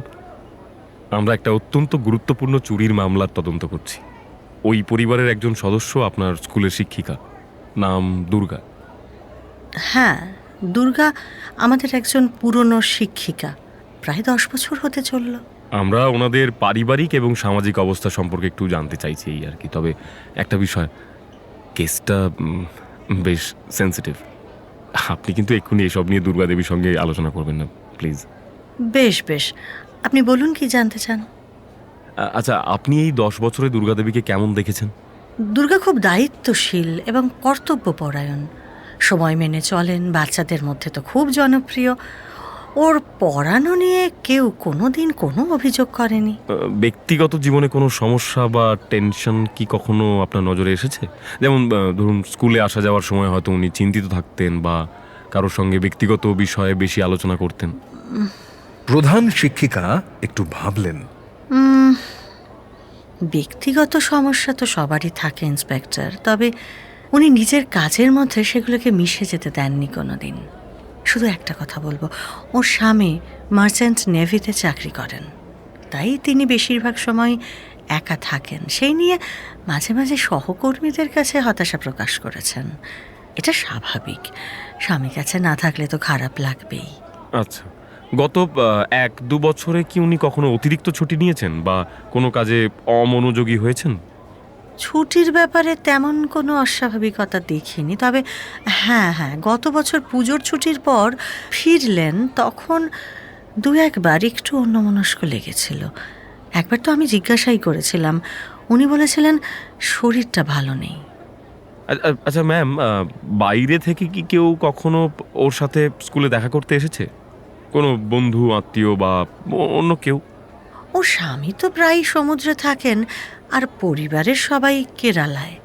আমরা একটা অত্যন্ত গুরুত্বপূর্ণ চুরির মামলার তদন্ত করছি। ওই পরিবারের একজন সদস্য আপনার স্কুলের শিক্ষিকা, নাম দুর্গা। হ্যাঁ, দুর্গা আমাদের একজন পুরনো শিক্ষিকা, প্রায় 10 বছর হতে চলল। আমরা ওনাদের পারিবারিক এবং সামাজিক অবস্থা সম্পর্কে একটু জানতে চাইছি এই আর কি। তবে একটা বিষয়, কেসটা বেশ সেন্সিটিভ। আপনি কিন্তু এক্ষুনি এসব নিয়ে দুর্গা দেবীর সঙ্গে আলোচনা করবেন না, প্লিজ। বেশ বেশ, আপনি বলুন কি জানতে চান। আচ্ছা, আপনি এই 10 বছরে দুর্গা দেবীকে কেমন দেখেছেন? দুর্গা খুব দায়িত্বশীল এবং কর্তব্যপরায়ণ, সময় মেনে চলেন, বাচ্চাদের মধ্যে তো খুব জনপ্রিয়। ওর পড়ানো নিয়ে কেউ কোনোদিন কোনো অভিযোগ করেনি। ব্যক্তিগত জীবনে কোনো সমস্যা বা টেনশন কি কখনো আপনার নজরে এসেছে? যেমন ধরুন, স্কুলে আসা যাওয়ার সময় হয়তো উনি চিন্তিত থাকতেন বা কারোর সঙ্গে ব্যক্তিগত বিষয়ে বেশি আলোচনা করতেন। প্রধান শিক্ষিকা একটু ভাবলেন। ব্যক্তিগত সমস্যা তো সবারই থাকে ইন্সপেক্টর, তবে উনি নিজের কাজের মধ্যে সেগুলোকে মিশে যেতে দেননি কোনোদিন। শুধু একটা কথা বলবো, ওর স্বামী মার্চেন্ট নেভিতে চাকরি করেন, তাই তিনি বেশিরভাগ সময় একা থাকেন। সেই নিয়ে মাঝে মাঝে সহকর্মীদের কাছে হতাশা প্রকাশ করেছেন। এটা স্বাভাবিক, স্বামী কাছে না থাকলে তো খারাপ লাগবেই। আচ্ছা, গত 1-2 বছরে কি উনি কখনো অতিরিক্ত ছুটি নিয়েছেন বা কোনো কাজে অমনোযোগী হয়েছেন? ছুটির ব্যাপারে তেমন কোনো অস্বাভাবিকতা দেখিনি, তবে হ্যাঁ, গত বছর পুজোর ছুটির পর ফিরলেন, তখন 2-1বার একটু অন্যমনস্ক লেগেছিল। একবার তো আমি জিজ্ঞাসাই করেছিলাম, উনি বলেছিলেন শরীরটা ভালো নেই। আচ্ছা ম্যাম, বাইরে থেকে কি কেউ কখনো ওর সাথে স্কুলে দেখা করতে এসেছে? কোনো বন্ধু, আত্মীয় বা অন্য কেউ? ও স্বামী তো প্রায় সমুদ্রে থাকেন, আর পরিবারের সবাই কেরালায়।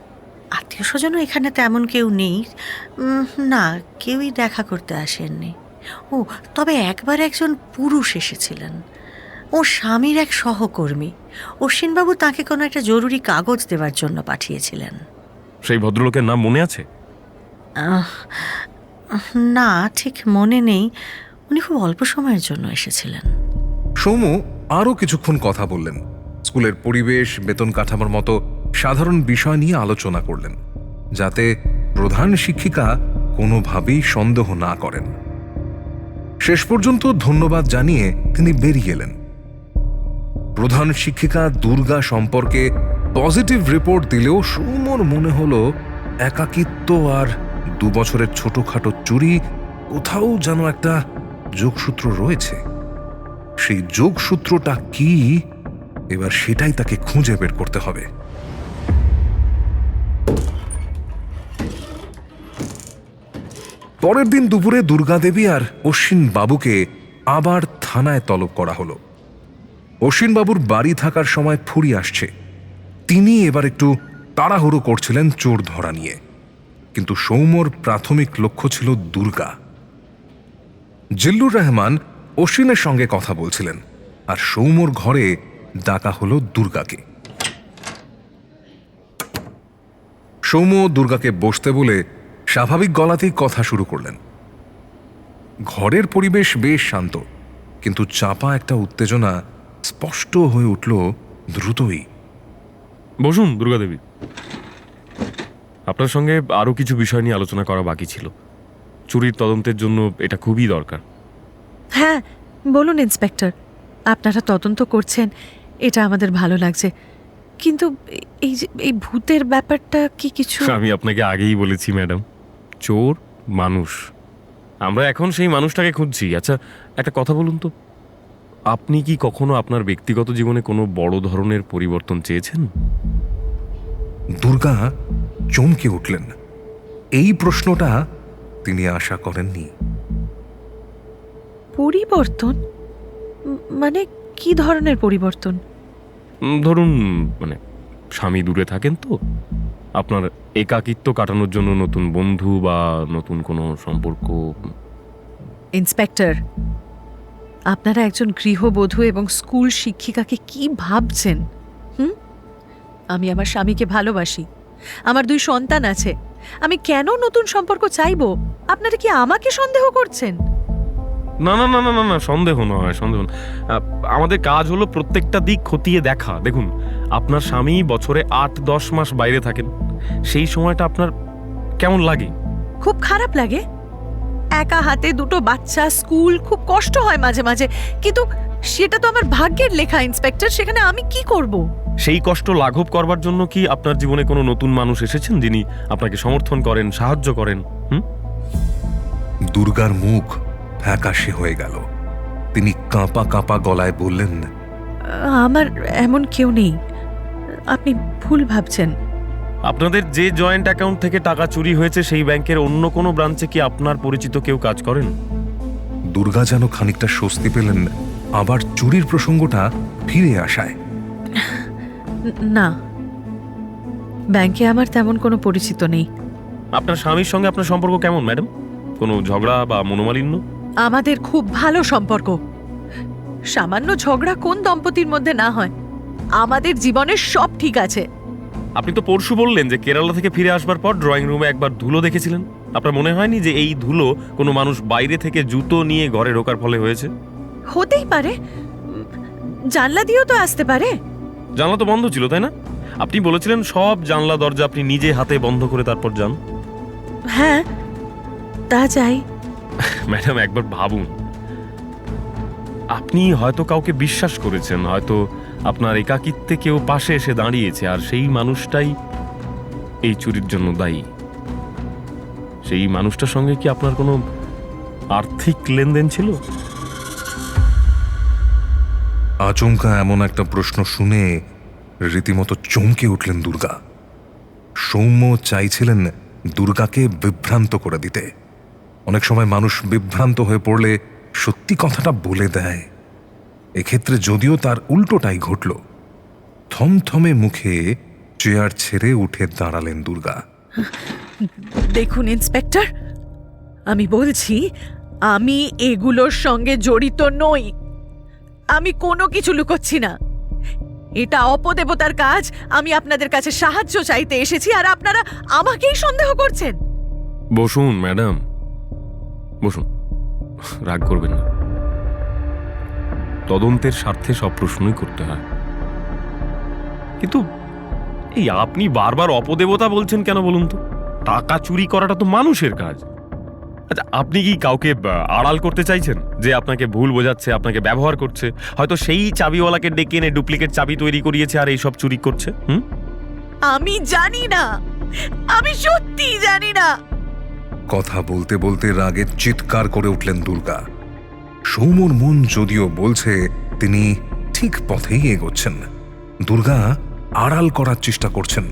আত্মীয় স্বজনও এখানে তেমন কেউ নেই। না, কেউই দেখা করতে আসেননি। ও তবে একবার একজন পুরুষ এসেছিলেন, ও স্বামীর এক সহকর্মী। অশ্বিনবাবু তাকে কোনো একটা জরুরি কাগজ দেওয়ার জন্য পাঠিয়েছিলেন। সেই ভদ্রলোকের নাম মনে আছে? না, ঠিক মনে নেই। উনি খুব অল্প সময়ের জন্য এসেছিলেন। সৌম্য আরও কিছুক্ষণ কথা বললেন। স্কুলের পরিবেশ, বেতন কাঠামোর মতো সাধারণ বিষয় নিয়ে আলোচনা করলেন, যাতে প্রধান শিক্ষিকা কোনোভাবেই সন্দেহ না করেন। শেষ পর্যন্ত ধন্যবাদ জানিয়ে তিনি বেরিয়ে এলেন। প্রধান শিক্ষিকা দুর্গা সম্পর্কে পজিটিভ রিপোর্ট দিলেও সৌম্যর মনে হলো একাকিত্ব আর 2 বছরের ছোটখাটো চুরি কোথাও যেন একটা যোগসূত্র রয়েছে। সেই যোগসূত্রটা কি, এবার সেটাই তাকে খুঁজে বের করতে হবে। পরের দিন দুপুরে দুর্গাদেবী আর অশ্বিন বাবুকে আবার থানায় তলব করা হলো। অশ্বিন বাবুর বাড়ি থাকার সময় ফুরিয়ে আসছে। তিনি এবার একটু তাড়াহুড়ো করছিলেন চোর ধরা নিয়ে, কিন্তু সৌম্যর প্রাথমিক লক্ষ্য ছিল দুর্গা। জিল্লুর রহমান অশ্বিনের সঙ্গে কথা বলছিলেন, আর সৌম্যর ঘরে ডাকা হলো দুর্গাকে। সৌম্য দুর্গাকে বসতে বলে স্বাভাবিক গলাতেই কথা শুরু করলেন। ঘরের পরিবেশ বেশ শান্ত, কিন্তু চাপা একটা উত্তেজনা স্পষ্ট হয়ে উঠল দ্রুতই। বসুন দুর্গাদেবী, আপনার সঙ্গে আরও কিছু বিষয় নিয়ে আলোচনা করা বাকি ছিল। চুরির তদন্তের জন্য এটা খুবই দরকার। হ্যাঁ, বলুন ইন্সপেক্টর, আপনারা তদন্ত করছেন, এটা আমাদের ভালো লাগছে, কিন্তু এই ভূতের ব্যাপারটা কি কিছু? আমি আপনাকে আগেই বলেছি ম্যাডাম, চোর মানুষ। আমরা এখন সেই মানুষটাকে খুঁজছি। আচ্ছা, একটা কথা বলুন তো, আপনি কি কখনো আপনার ব্যক্তিগত জীবনে কোনো বড় ধরনের পরিবর্তন চেয়েছেন? দুর্গা চমকে উঠলেন। এই প্রশ্নটা তিনি আশা করেননি। পরিবর্তন মানে কি ধরনের পরিবর্তন? ধরুন মানে স্বামী দূরে থাকেন, তো আপনার একাকিত্ব কাটানোর জন্য নতুন বন্ধু বা নতুন কোনো সম্পর্ক। ইন্সপেক্টর, আপনারা একজন গৃহবধূ এবং স্কুল শিক্ষিকাকে কি ভাবছেন? আমি আমার স্বামীকে ভালোবাসি, আমার 2 সন্তান আছে, আমি কেন নতুন সম্পর্ক চাইবো? আপনারা কি আমাকে সন্দেহ করছেন? না না না না না না, সন্দেহ নয়, সন্দেহ না। আমাদের কাজ হলো প্রত্যেকটা দিক খতিয়ে দেখা। দেখুন, আপনার স্বামী বছরে 8-10 মাস বাইরে থাকেন, সেই সময়টা আপনার কেমন লাগে? খুব খারাপ লাগে। একা হাতে 2 বাচ্চা, স্কুল, খুব কষ্ট হয় মাঝে মাঝে, কিন্তু সেটা তো আমার ভাগ্যের লেখা ইন্সপেক্টর, সেখানে আমি কি করব? সেই কষ্ট লাঘব করবার জন্য কি আপনার জীবনে কোনো নতুন মানুষ এসেছেন যিনি আপনাকে সমর্থন করেন, সাহায্য করেন? দুর্গার মুখ ফ্যাকাশে হয়ে গেল। তিনি কাঁপা কাঁপা গলায় বললেন, আমার এমন কেউ নেই, আপনি ভুল ভাবছেন। আপনাদের যে জয়েন্ট অ্যাকাউন্ট থেকে টাকা চুরি হয়েছে সেই ব্যাংকের অন্য কোনো ব্রাঞ্চে কি আপনার পরিচিত কেউ কাজ করেন? দুর্গা যেন খানিকটা স্বস্তি পেলেন আবার চুরির প্রসঙ্গটা ফিরে আসায়। না, ব্যাংকে আমার তেমন কোনো পরিচিত নেই। আপনার স্বামীর সঙ্গে আপনার সম্পর্ক কেমন ম্যাডাম? কোনো ঝগড়া বা মনোমালিন্য? আমাদের খুব ভালো সম্পর্ক। সামান্য ঝগড়া কোন দম্পতির মধ্যে না হয়? আমাদের জীবনের সব ঠিক আছে। আপনি তো পরশু বললেন যে কেরালা থেকে ফিরে আসবার পর ড্রয়িং রুমে একবার ধুলো দেখেছিলেন। আপনার মনে হয়নি যে এই ধুলো কোনো মানুষ বাইরে থেকে জুতো নিয়ে ঘরে ঢোকার ফলে হয়েছে? হতেই পারে, জানলা দিয়েও তো আসতে পারে। জানলা তো বন্ধ ছিল, তাই না? আপনি বলেছিলেন সব জানলা দরজা আপনি নিজে হাতে বন্ধ করে তারপর যান। হ্যাঁ, তা যাই। ম্যাডাম, একবার ভাবুন, আপনি হয়তো কাউকে বিশ্বাস করেছেন, হয়তো আপনার একাকিত্বে কেউ পাশে এসে দাঁড়িয়েছে, আর সেই মানুষটাই এই চুরির জন্য দায়ী। সেই মানুষটার সঙ্গে কি আপনার কোনো আর্থিক লেনদেন ছিল? আচমকা এমন একটা প্রশ্ন শুনে রীতিমতো চমকে উঠলেন দুর্গা। সৌম্য চাইছিলেন দুর্গাকে বিভ্রান্ত করে দিতে। অনেক সময় মানুষ বিভ্রান্ত হয়ে পড়লে সত্যি কথাটা বলে দেয়। এক্ষেত্রে যদিও তার উল্টোটাই ঘটল। থমথমে মুখে চেয়ার ছেড়ে উঠে দাঁড়ালেন দুর্গা। দেখুন ইন্সপেক্টর, আমি বলছি আমি এগুলোর সঙ্গে জড়িত নই। আমি কোনো কিছু লুকোচ্ছি না। এটা অপদেবতার কাজ। আমি আপনাদের কাছে সাহায্য চাইতে এসেছি, আর আপনারা আমাকেই সন্দেহ করছেন। বসুন ম্যাডাম, বসুন, রাগ করবেন না। তদন্তের স্বার্থে সব প্রশ্নই করতে হয়, কিন্তু এই আপনি বারবার অপদেবতা বলছেন কেন বলুন তো? টাকা চুরি করাটা তো মানুষের কাজ। আচ্ছা, আপনি কি কাউকে আড়াল করতে চাইছেন যে আপনাকে ভুল বোঝাচ্ছে, আপনাকে ব্যবহার করছে? হয়তো সেই চাবিওয়ালাকে ডেকে এনে ডুপ্লিকেট চাবি তৈরি করিয়েছে আর এইসব চুরি করছে। আমি জানি না, আমি সত্যি জানি না। কথা বলতে বলতে রাগে চিৎকার করে উঠলেন দুর্গা। সৌম্যর মন যদিও বলছে তিনি ঠিক পথেই এগোচ্ছেন, দুর্গা আড়াল করার চেষ্টা করছেন,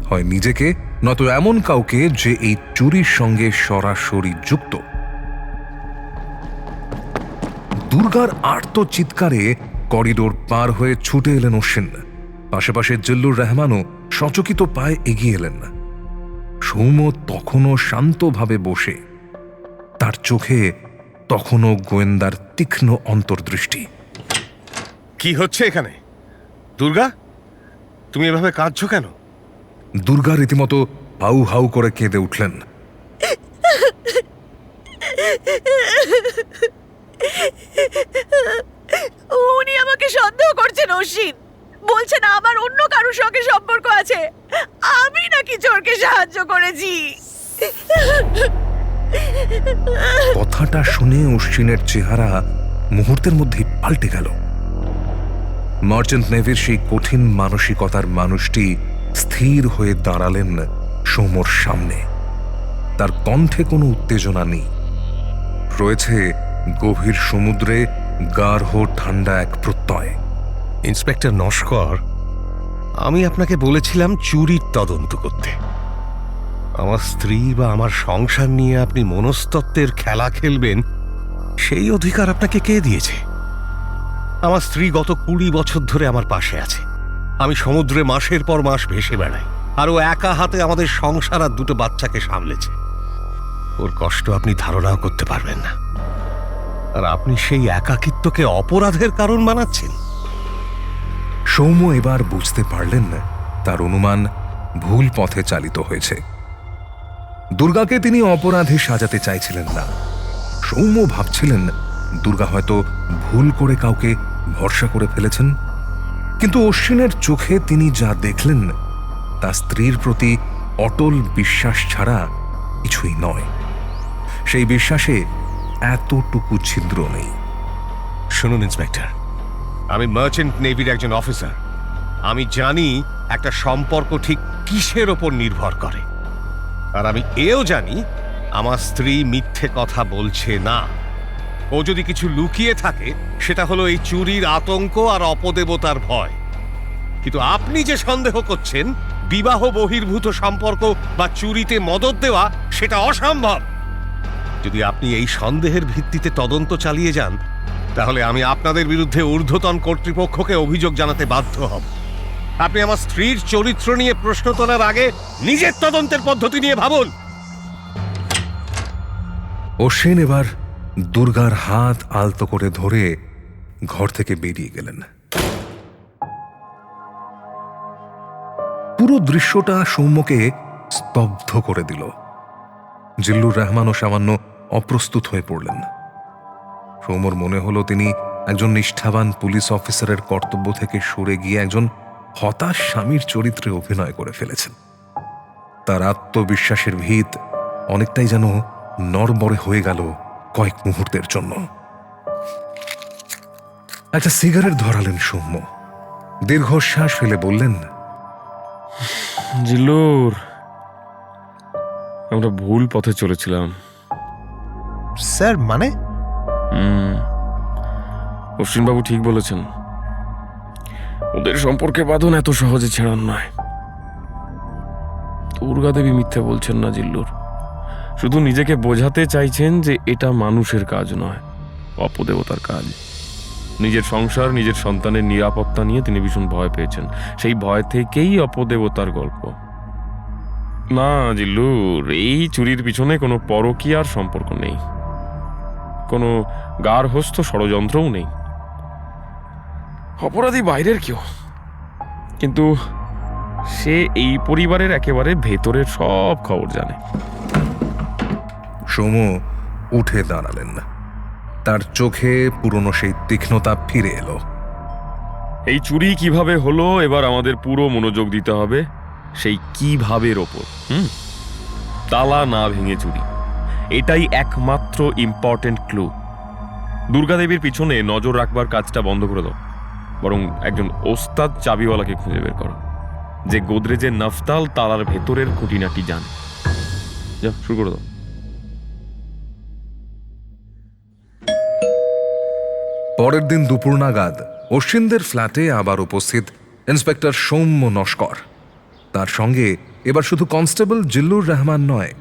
হয় নিজেকে নয়তো এমন কাউকে যে এই চুরির সঙ্গে সরাসরি যুক্ত। দুর্গার আর্ত চিৎকারে করিডোর পার হয়ে ছুটে এলেন অশ্বিন। পাশে জিল্লুর রহমানও সচকিত পায়ে এগিয়ে এলেন। সৌম্য তখনও শান্তভাবে বসে, তার চোখে তখনও গোয়েন্দার তীক্ষ্ণ অন্তর্দৃষ্টি। কি হচ্ছে এখানে? দুর্গা, তুমি এভাবে কাঁদছো কেন? দুর্গা রীতিমতো হাউ হাউ করে কেঁদে উঠলেন। উনি আমাকে সন্দেহ করছেন অশ্বিন, বলছেন আমার অন্য কারোর সঙ্গে সম্পর্ক আছে, আমি নাকি চোরকে সাহায্য করেছি। কথাটা শুনে অশ্বিনের চেহারা মুহূর্তের মধ্যেই পাল্টে গেল। মার্চেন্ট নেভির সেই কঠিন মানসিকতার মানুষটি স্থির হয়ে দাঁড়ালেন সৌম্যর সামনে। তার কণ্ঠে কোনো উত্তেজনা নেই, রয়েছে গভীর সমুদ্রে গাঢ় ঠান্ডা এক প্রত্যয়। ইন্সপেক্টর নস্কর, আমি আপনাকে বলেছিলাম চুরির তদন্ত করতে। আমার স্ত্রী বা আমার সংসার নিয়ে আপনি মনস্তত্ত্বের খেলা খেলবেন, সেই অধিকার আপনাকে কে দিয়েছে? আমার স্ত্রী গত 20 বছর ধরে আমার পাশে আছে, আমি সমুদ্রে মাসের পর মাস ভেসে বেড়াই, আর ও একা হাতে আমাদের সংসার আর দুটো বাচ্চাকে সামলেছে। ওর কষ্ট আপনি ধারণাও করতে পারবেন না। আর আপনি সেই একাকিত্বকে অপরাধের কারণ বানাচ্ছেন। সৌম্য এবার বুঝতে পারলেন না তার অনুমান ভুল পথে চালিত হয়েছে। দুর্গাকে তিনি অপরাধী সাজাতে চাইছিলেন না। সৌম্য ভাবছিলেন দুর্গা হয়তো ভুল করে কাউকে ভরসা করে ফেলেছেন, কিন্তু অশ্বিনের চোখে তিনি যা দেখলেন তা স্ত্রীর প্রতি অটল বিশ্বাস ছাড়া কিছুই নয়। সেই বিশ্বাসে এতটুকু ছিদ্র নেই। শুনুন ইন্সপেক্টর, আমি মার্চেন্ট নেভির একজন অফিসার। আমি জানি একটা সম্পর্ক ঠিক কিসের ওপর নির্ভর করে, আর আমি এও জানি আমার স্ত্রী মিথ্যে কথা বলছে না। ও যদি কিছু লুকিয়ে থাকে সেটা হলো এই চুরির আতঙ্ক আর অপদেবতার ভয়। কিন্তু আপনি যে সন্দেহ করছেন বিবাহ বহির্ভূত সম্পর্ক বা চুরিতে মদত দেওয়া, সেটা অসম্ভব। যদি আপনি এই সন্দেহের ভিত্তিতে তদন্ত চালিয়ে যান, তাহলে আমি আপনাদের বিরুদ্ধে ঊর্ধ্বতন কর্তৃপক্ষকে অভিযোগ জানাতে বাধ্য হব। আপনি আমার স্ত্রীর চরিত্র নিয়ে প্রশ্ন তোলার আগে নিজের তদন্তের পদ্ধতি নিয়ে ভাবুন। অশ্বিন এবার দুর্গার হাত আলতো করে ধরে ঘর থেকে বেরিয়ে গেলেন। পুরো দৃশ্যটা সৌম্যকে স্তব্ধ করে দিল। জিল্লুর রহমানও সামান্য অপ্রস্তুত হয়ে পড়লেন। সৌম্যর মনে হলো তিনি একজন নিষ্ঠাবান পুলিশ অফিসারের কর্তব্য থেকে সরে গিয়ে একজন হতাশ স্বামীর চরিত্রে অভিনয় করে ফেলেছেন। তার আত্মবিশ্বাসের ভিত অনেকটাই যেন নড়বড়ে হয়ে গেল কয়েক মুহূর্তের জন্য। একটা সিগারেট ধরালেন সৌম্য, দীর্ঘশ্বাস ফেলে বললেন, জিল্লুর, আমরা ভুল পথে চলেছিলাম। স্যার মানে? অশ্বিনবাবু ঠিক বলেছেন, ওদের সম্পর্কে বাঁধন এত সহজে ছেড়ান নয়। দুর্গা দেবী মিথ্যে বলছেন না জিল্লুর, শুধু নিজেকে বোঝাতে চাইছেন যে এটা মানুষের কাজ নয়, অপদেবতার কাজ। নিজের সংসার, নিজের সন্তানের নিরাপত্তা নিয়ে তিনি ভীষণ ভয় পেয়েছেন। সেই ভয় থেকেই অপদেবতার গল্প। না জিল্লুর, এই চুরির পিছনে কোনো পরকীয়ার সম্পর্ক নেই, কোনো গার্হস্থ্য ষড়যন্ত্রও নেই। অপরাধী বাইরের কেউ, কিন্তু সে এই পরিবারের একেবারে ভেতরের সব খবর জানে। সৌম্য উঠে দাঁড়ালেন। তার চোখে পুরনো সেই তীক্ষ্ণতা ফিরে এলো। এই চুরি কিভাবে হলো এবার আমাদের পুরো মনোযোগ দিতে হবে সেই কিভাবের ওপর। তালা না ভেঙে চুরি, এটাই একমাত্র ইম্পর্টেন্ট ক্লু। দুর্গাদেবীর পিছনে নজর রাখবার কাজটা বন্ধ করে দাও, বরং একজন ওস্তাদ চাবিওয়ালাকে খুঁজে বের করো, যে গোদরেজের নফতাল তালার ভেতরের খুঁটিনাটি জানে। যা, শুরু করে দাও। পরের দিন দুপুর নাগাদ অশ্বিনদের ফ্ল্যাটে আবার উপস্থিত ইন্সপেক্টর সৌম্য নস্কর। তার সঙ্গে এবার শুধু কনস্টেবল জিল্লুর রহমান নয়,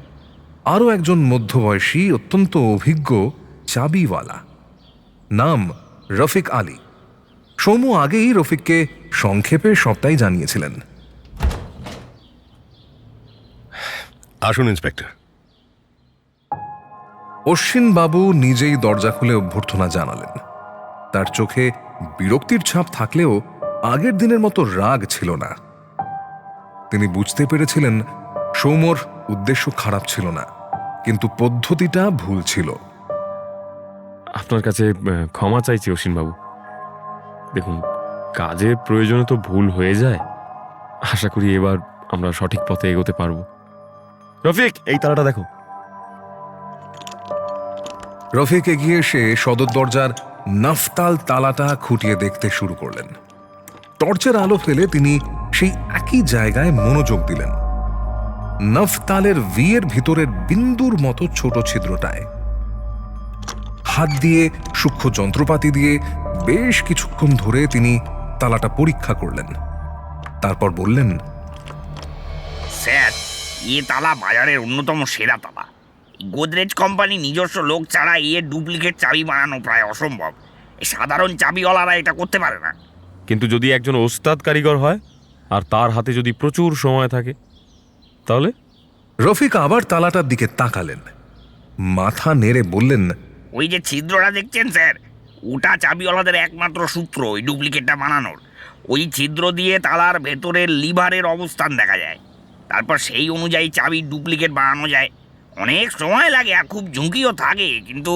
আরও একজন মধ্যবয়সী অত্যন্ত অভিজ্ঞ চাবিওয়ালা, নাম রফিক আলী। সৌম্য আগেই রফিককে সংক্ষেপে সবটাই জানিয়েছিলেন। আসুন ইন্সপেক্টর। অশ্বিন বাবু নিজেই দরজা খুলে অভ্যর্থনা জানালেন। তার চোখে বিরক্তির ছাপ থাকলেও আগের দিনের মতো রাগ ছিল না। তিনি বুঝতে পেরেছিলেন সৌম্যর উদ্দেশ্য খারাপ ছিল না, কিন্তু পদ্ধতিটা ভুল ছিল। আপনার কাছে ক্ষমা চাইছি অশ্বিনবাবু। দেখুন, কাজের প্রয়োজনে তো ভুল হয়ে যায়। আশা করি এবার আমরা সঠিক পথে এগোতে পারবো। রফিক, এই তালাটা দেখো। রফিক এগিয়ে এসে সদর দরজার নফতাল তালাটা খুঁটিয়ে দেখতে শুরু করলেন। টর্চের আলো ফেলে তিনি সেই একই জায়গায় মনোযোগ দিলেন, নফতালের ভি এর ভিতরের বিন্দুর মতো ছোট ছিদ্রটায়। হাত দিয়ে সূক্ষ্ম যন্ত্রপাতি দিয়ে বেশ কিছুক্ষণ ধরে তিনি তালাটা পরীক্ষা করলেন। তারপর বললেন, স্যার, এ তালা বাজারের অন্যতম সেরা তালা। গোদরেজ কোম্পানি নিজস্ব লোক ছাড়া এর ডুপ্লিকেট চাবি বানানো প্রায় অসম্ভব। সাধারণ চাবিওয়ালারা এটা করতে পারে না। কিন্তু যদি একজন ওস্তাদ কারিগর হয়, আর তার হাতে যদি প্রচুর সময় থাকে তাহলে? রফিক আবার তালাটার দিকে তাকালেন, মাথা নেড়ে বললেন, ওই যে ছিদ্রটা দেখছেন স্যার, ওটা চাবিওয়ালাদের একমাত্র সূত্র ওই ডুপ্লিকেটটা বানানোর। ওই ছিদ্র দিয়ে তালার ভেতরের লিভারের অবস্থান দেখা যায়, তারপর সেই অনুযায়ী চাবি ডুপ্লিকেট বানানো যায়। অনেক সময় লাগে আর খুব ঝুঁকিও থাকে, কিন্তু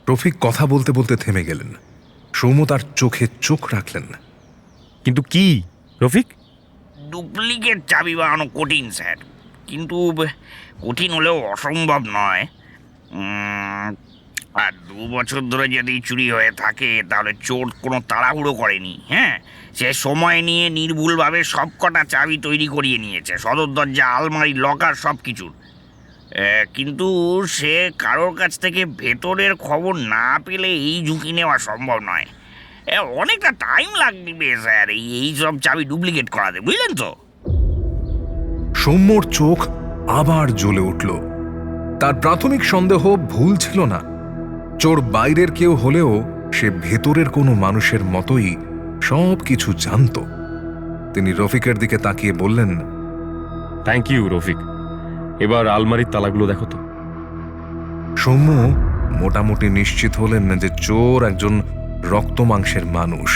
রফিক কথা বলতে বলতে থেমে গেলেন। সৌম্য তার চোখে চোখ রাখলেন। কিন্তু কি রফিক? ডুপ্লিকেট চাবি বানানো কঠিন স্যার, কিন্তু কঠিন হলেও অসম্ভব নয়। আর 2 বছর ধরে যদি চুরি হয়ে থাকে তাহলে চোর কোনো তাড়াহুড়ো করেনি। হ্যাঁ, সে সময় নিয়ে নির্ভুলভাবে সবকটা চাবি তৈরি করিয়ে নিয়েছে, সদর দরজা, আলমারি, লকার সব কিছুর। কিন্তু সে কারোর কাছ থেকে ভেতরের খবর না পেলে এই ঝুঁকি নেওয়া সম্ভব নয়। অনেকটা টাইম লাগবে স্যার এই সব চাবি ডুপ্লিকেট করাতে, বুঝলেন তো? সৌম্যর চোখ আবার জ্বলে উঠল। তার প্রাথমিক সন্দেহ ভুল ছিল না। চোর বাইরের কেউ হলেও সে ভেতরের কোনো মানুষের মতোই সব কিছু জানত। তিনি রফিকের দিকে তাকিয়ে বললেন, থ্যাংক ইউ রফিক, এবার আলমারির তালাগুলো দেখো তো। সৌম্য মোটামুটি নিশ্চিত হলেন যে চোর একজন রক্ত মাংসের মানুষ,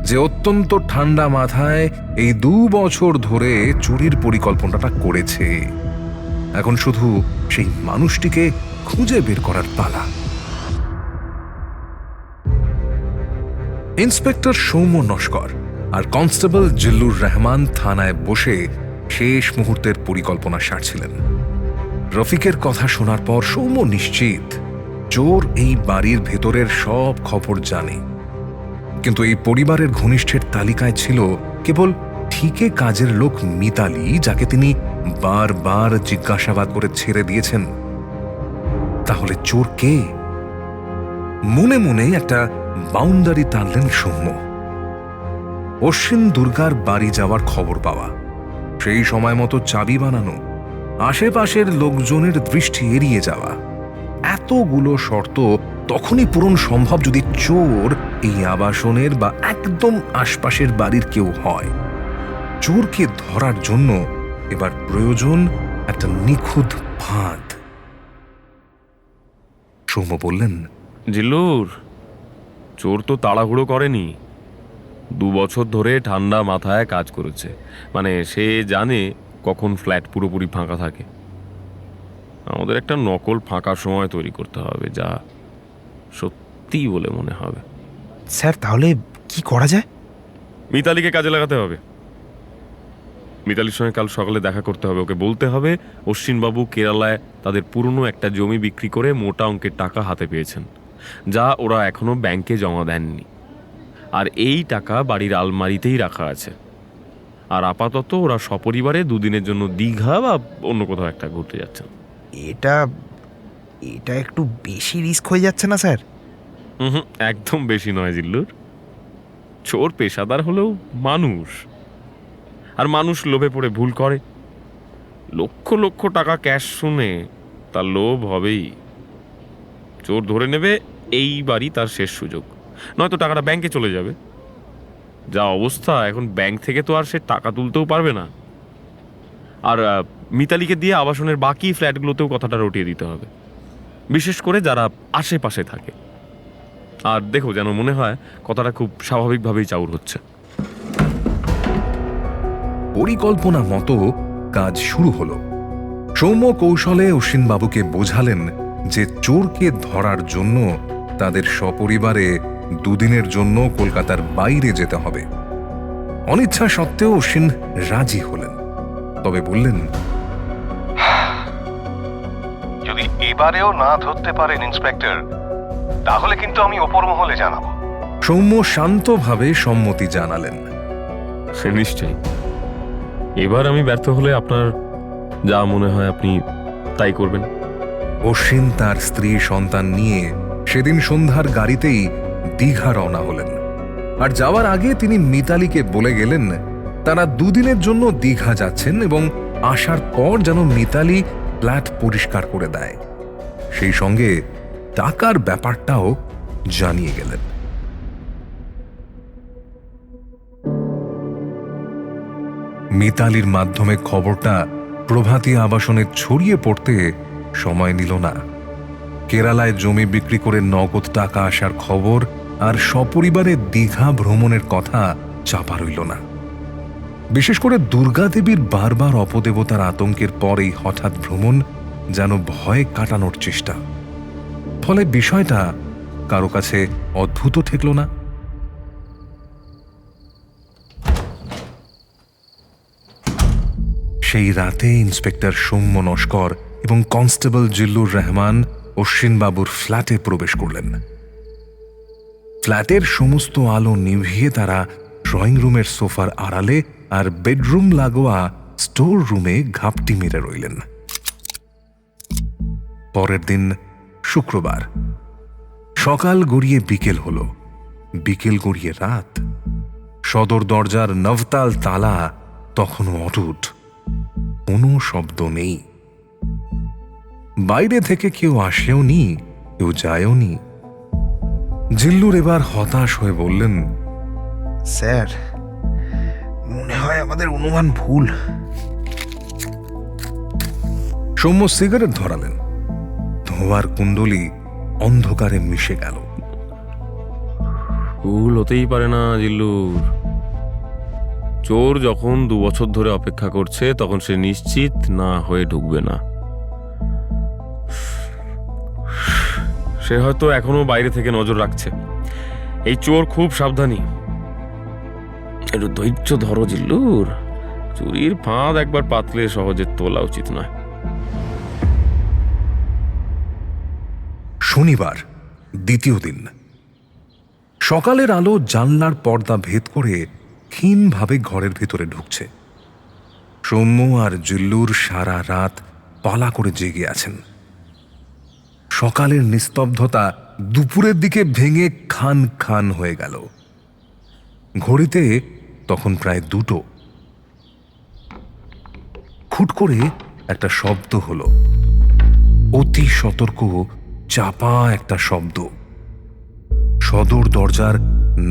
যে অত্যন্ত ঠান্ডা মাথায় এই 2 বছর ধরে চুরির পরিকল্পনাটা করেছে। এখন শুধু সেই মানুষটিকে খুঁজে বের করার পালা। ইন্সপেক্টর সৌম্য নস্কর আর কনস্টেবল জিল্লুর রহমান থানায় বসে শেষ মুহূর্তের পরিকল্পনা সারছিলেন। রফিকের কথা শোনার পর সৌম্য নিশ্চিত চোর এই বাড়ির ভেতরের সব খবর জানে, কিন্তু এই পরিবারের ঘনিষ্ঠের তালিকায় ছিল কেবল ঠিকে কাজের লোক মিতালি, যাকে তিনি বারবার জিজ্ঞাসাবাদ করে ছেড়ে দিয়েছেন। তাহলে চোর কে? মনে মনে একটা বাউন্ডারি টানলেন সৌম্য। অশ্বিন দুর্গার বাড়ি যাওয়ার খবর পাওয়া, সেই সময় মতো চাবি বানানো, আশেপাশের লোকজনের দৃষ্টি এড়িয়ে যাওয়া, এতগুলো শর্ত তখনই পূরণ সম্ভব যদি চোর এই আবাসনের বা একদম আশপাশের বাড়ির কেউ হয়। চোরকে ধরার জন্য এবার প্রয়োজন একটা নিখুঁত ফাঁদ। সৌম্য বললেন, জিল্লুর, চোর তো তাড়াহুড়ো করেনি, 2 বছর ধরে ঠান্ডা মাথায় কাজ করেছে। মানে সে জানে কখন ফ্ল্যাট পুরোপুরি ফাঁকা থাকে। আমাদের একটা নকল ফাঁকা সময় তৈরি করতে হবে, যা সত্যি বলে মনে হবে। স্যার তাহলে কি করা যায়? মিতালিকে কাজে লাগাতে হবে। মিতালির সঙ্গে কাল সকালে দেখা করতে হবে। ওকে বলতে হবে অশ্বিনবাবু কেরালায় তাদের পুরনো একটা জমি বিক্রি করে মোটা অঙ্কের টাকা হাতে পেয়েছেন, যা ওরা এখনো ব্যাংকে জমা দেননি। আর এই টাকা বাড়ির আলমারিতেই রাখা আছে। আর আপাতত ওরা সপরিবারে 2 দিনের জন্য দীঘা বা অন্য কোথাও একটা ঘুরতে যাচ্ছেন। এটা একটু বেশি রিস্ক হয়ে যাচ্ছে না স্যার? একদম বেশি নয় জিল্লুর। চোর পেশাদার হলেও মানুষ, আর মানুষ লোভে পড়ে ভুল করে। লক্ষ লক্ষ টাকা ক্যাশ শুনে তার লোভ হবেই। চোর ধরে নেবে এই বাড়ি তার শেষ সুযোগ, নয়তো টাকাটা ব্যাংকে চলে যাবে। যা অবস্থা এখন, ব্যাংক থেকে তো আর সে টাকা তুলতেও পারবে না। আর মিতালিকে দিয়ে আবাসনের বাকি ফ্ল্যাটগুলোতেও কথাটা রটিয়ে দিতে হবে, বিশেষ করে যারা আশেপাশে থাকে। আর দেখো, যেন মনে হয় কথাটা খুব স্বাভাবিকভাবেই চাউর হচ্ছে। পরিকল্পনা মতো কাজ শুরু হলো। সৌম্য কৌশলে অশ্বিনবাবুকে বোঝালেন যে চোরকে ধরার জন্য তাদের সপরিবারে 2 দিনের জন্য কলকাতার বাইরে যেতে হবে। অনিচ্ছা সত্ত্বেও অশ্বিন রাজি হলেন, তবে বললেন, যদি এবারেও না ধরতে পারেন ইন্সপেক্টর, তাহলে কিন্তু আমি ওপর মহলে জানাবো। সৌম্য শান্তভাবে সম্মতি জানালেন। সে নিশ্চয়ই। এবার আমি ব্যর্থ হলে আপনার যা মনে হয় আপনি তাই করবেন। অশ্বিন তার স্ত্রী সন্তান নিয়ে সেদিন সন্ধ্যার গাড়িতেই দীঘা রওনা হলেন। আর যাওয়ার আগে তিনি মিতালিকে বলে গেলেন তারা 2 দিনের জন্য দীঘা যাচ্ছেন এবং আসার পর যেন মিতালি ফ্ল্যাট পরিষ্কার করে দেয়। সেই সঙ্গে টাকার ব্যাপারটাও জানিয়ে গেলেন। মিতালির মাধ্যমে খবরটা প্রভাতী আবাসনে ছড়িয়ে পড়তে সময় নিল না। কেরালায় জমি বিক্রি করে নগদ টাকা আসার খবর আর সপরিবারে দীঘা ভ্রমণের কথা চাপা রইল না। বিশেষ করে দুর্গাদেবীর বারবার অপদেবতার আতঙ্কের পরেই হঠাৎ ভ্রমণ যেন ভয় কাটানোর চেষ্টা। ফলে বিষয়টা কারো কাছে অদ্ভুত ঠেকল না। সেই রাতে ইন্সপেক্টর সৌম্য নস্কর এবং কনস্টেবল জিল্লুর রহমান অশ্বিনবাবুর ফ্ল্যাটে প্রবেশ করলেন। ফ্ল্যাটের সমস্ত আলো নিভিয়ে তারা ড্রয়িং রুমের সোফার আড়ালে আর বেডরুম লাগোয়া স্টোর রুমে ঘাপটি মেরে রইলেন। পরের দিন শুক্রবার। সকাল গড়িয়ে বিকেল হল, বিকেল গড়িয়ে রাত। সদর দরজার নভতাল তালা তখনও অটুট, কোনো শব্দ নেই। বাইরে থেকে কেউ আসেও নি, কেউ যায়ও নি। জিল্লুর এবার হতাশ হয়ে বললেন, স্যার, মনে হয় আমাদের অনুমান ভুল। সৌম্য সিগারেট ধরালেন। ধোঁয়ার কুণ্ডলি অন্ধকারে মিশে গেল। ভুল হতেই পারে না জিল্লুর। চোর যখন 2 বছর ধরে অপেক্ষা করছে তখন সে নিশ্চিত না হয়ে ঢুকবে না। সে হয়তো এখনো বাইরে থেকে নজর রাখছে। এই চোর খুব সাবধানী। একটু ধৈর্য ধরো জিল্লুর। চুরির ফাঁদ একবার পাতলে সহজে তোলা উচিত নয়। শনিবার, দ্বিতীয় দিন। সকালের আলো জানলার পর্দা ভেদ করে ক্ষীণভাবে ঘরের ভেতরে ঢুকছে। সৌম্য আর জিল্লুর সারা রাত পালা করে জেগে আছেন। সকালের নিস্তব্ধতা দুপুরের দিকে ভেঙে খান খান হয়ে গেল। ঘড়িতে তখন প্রায় 2টো। খুট করে একটা শব্দ হলো, অতি সতর্ক চাপা একটা শব্দ। সদর দরজার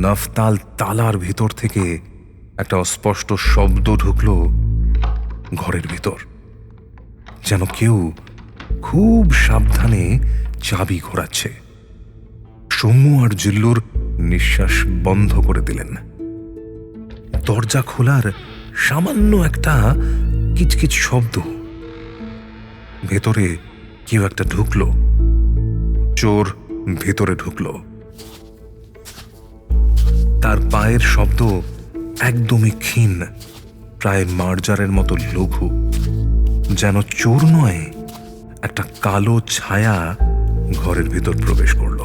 নফতাল তালার ভিতর থেকে একটা অস্পষ্ট শব্দ ঢুকল ঘরের ভিতর, যেন কেউ খুব সাবধানে চাবি ঘোরাচ্ছে। সৌম্য আর জিল্লুর নিঃশ্বাস বন্ধ করে দিলেন। দরজা খোলার সামান্য একটা কিচকিচ শব্দ। ভেতরে কেউ একটা ঢুকলো। চোর ভেতরে ঢুকলো। তার পায়ের শব্দ একদমই ক্ষীণ, প্রায় মার্জারের মতো লঘু। যেন চোর নয়, একটা কালো ছায়া ঘরের ভিতর প্রবেশ করল।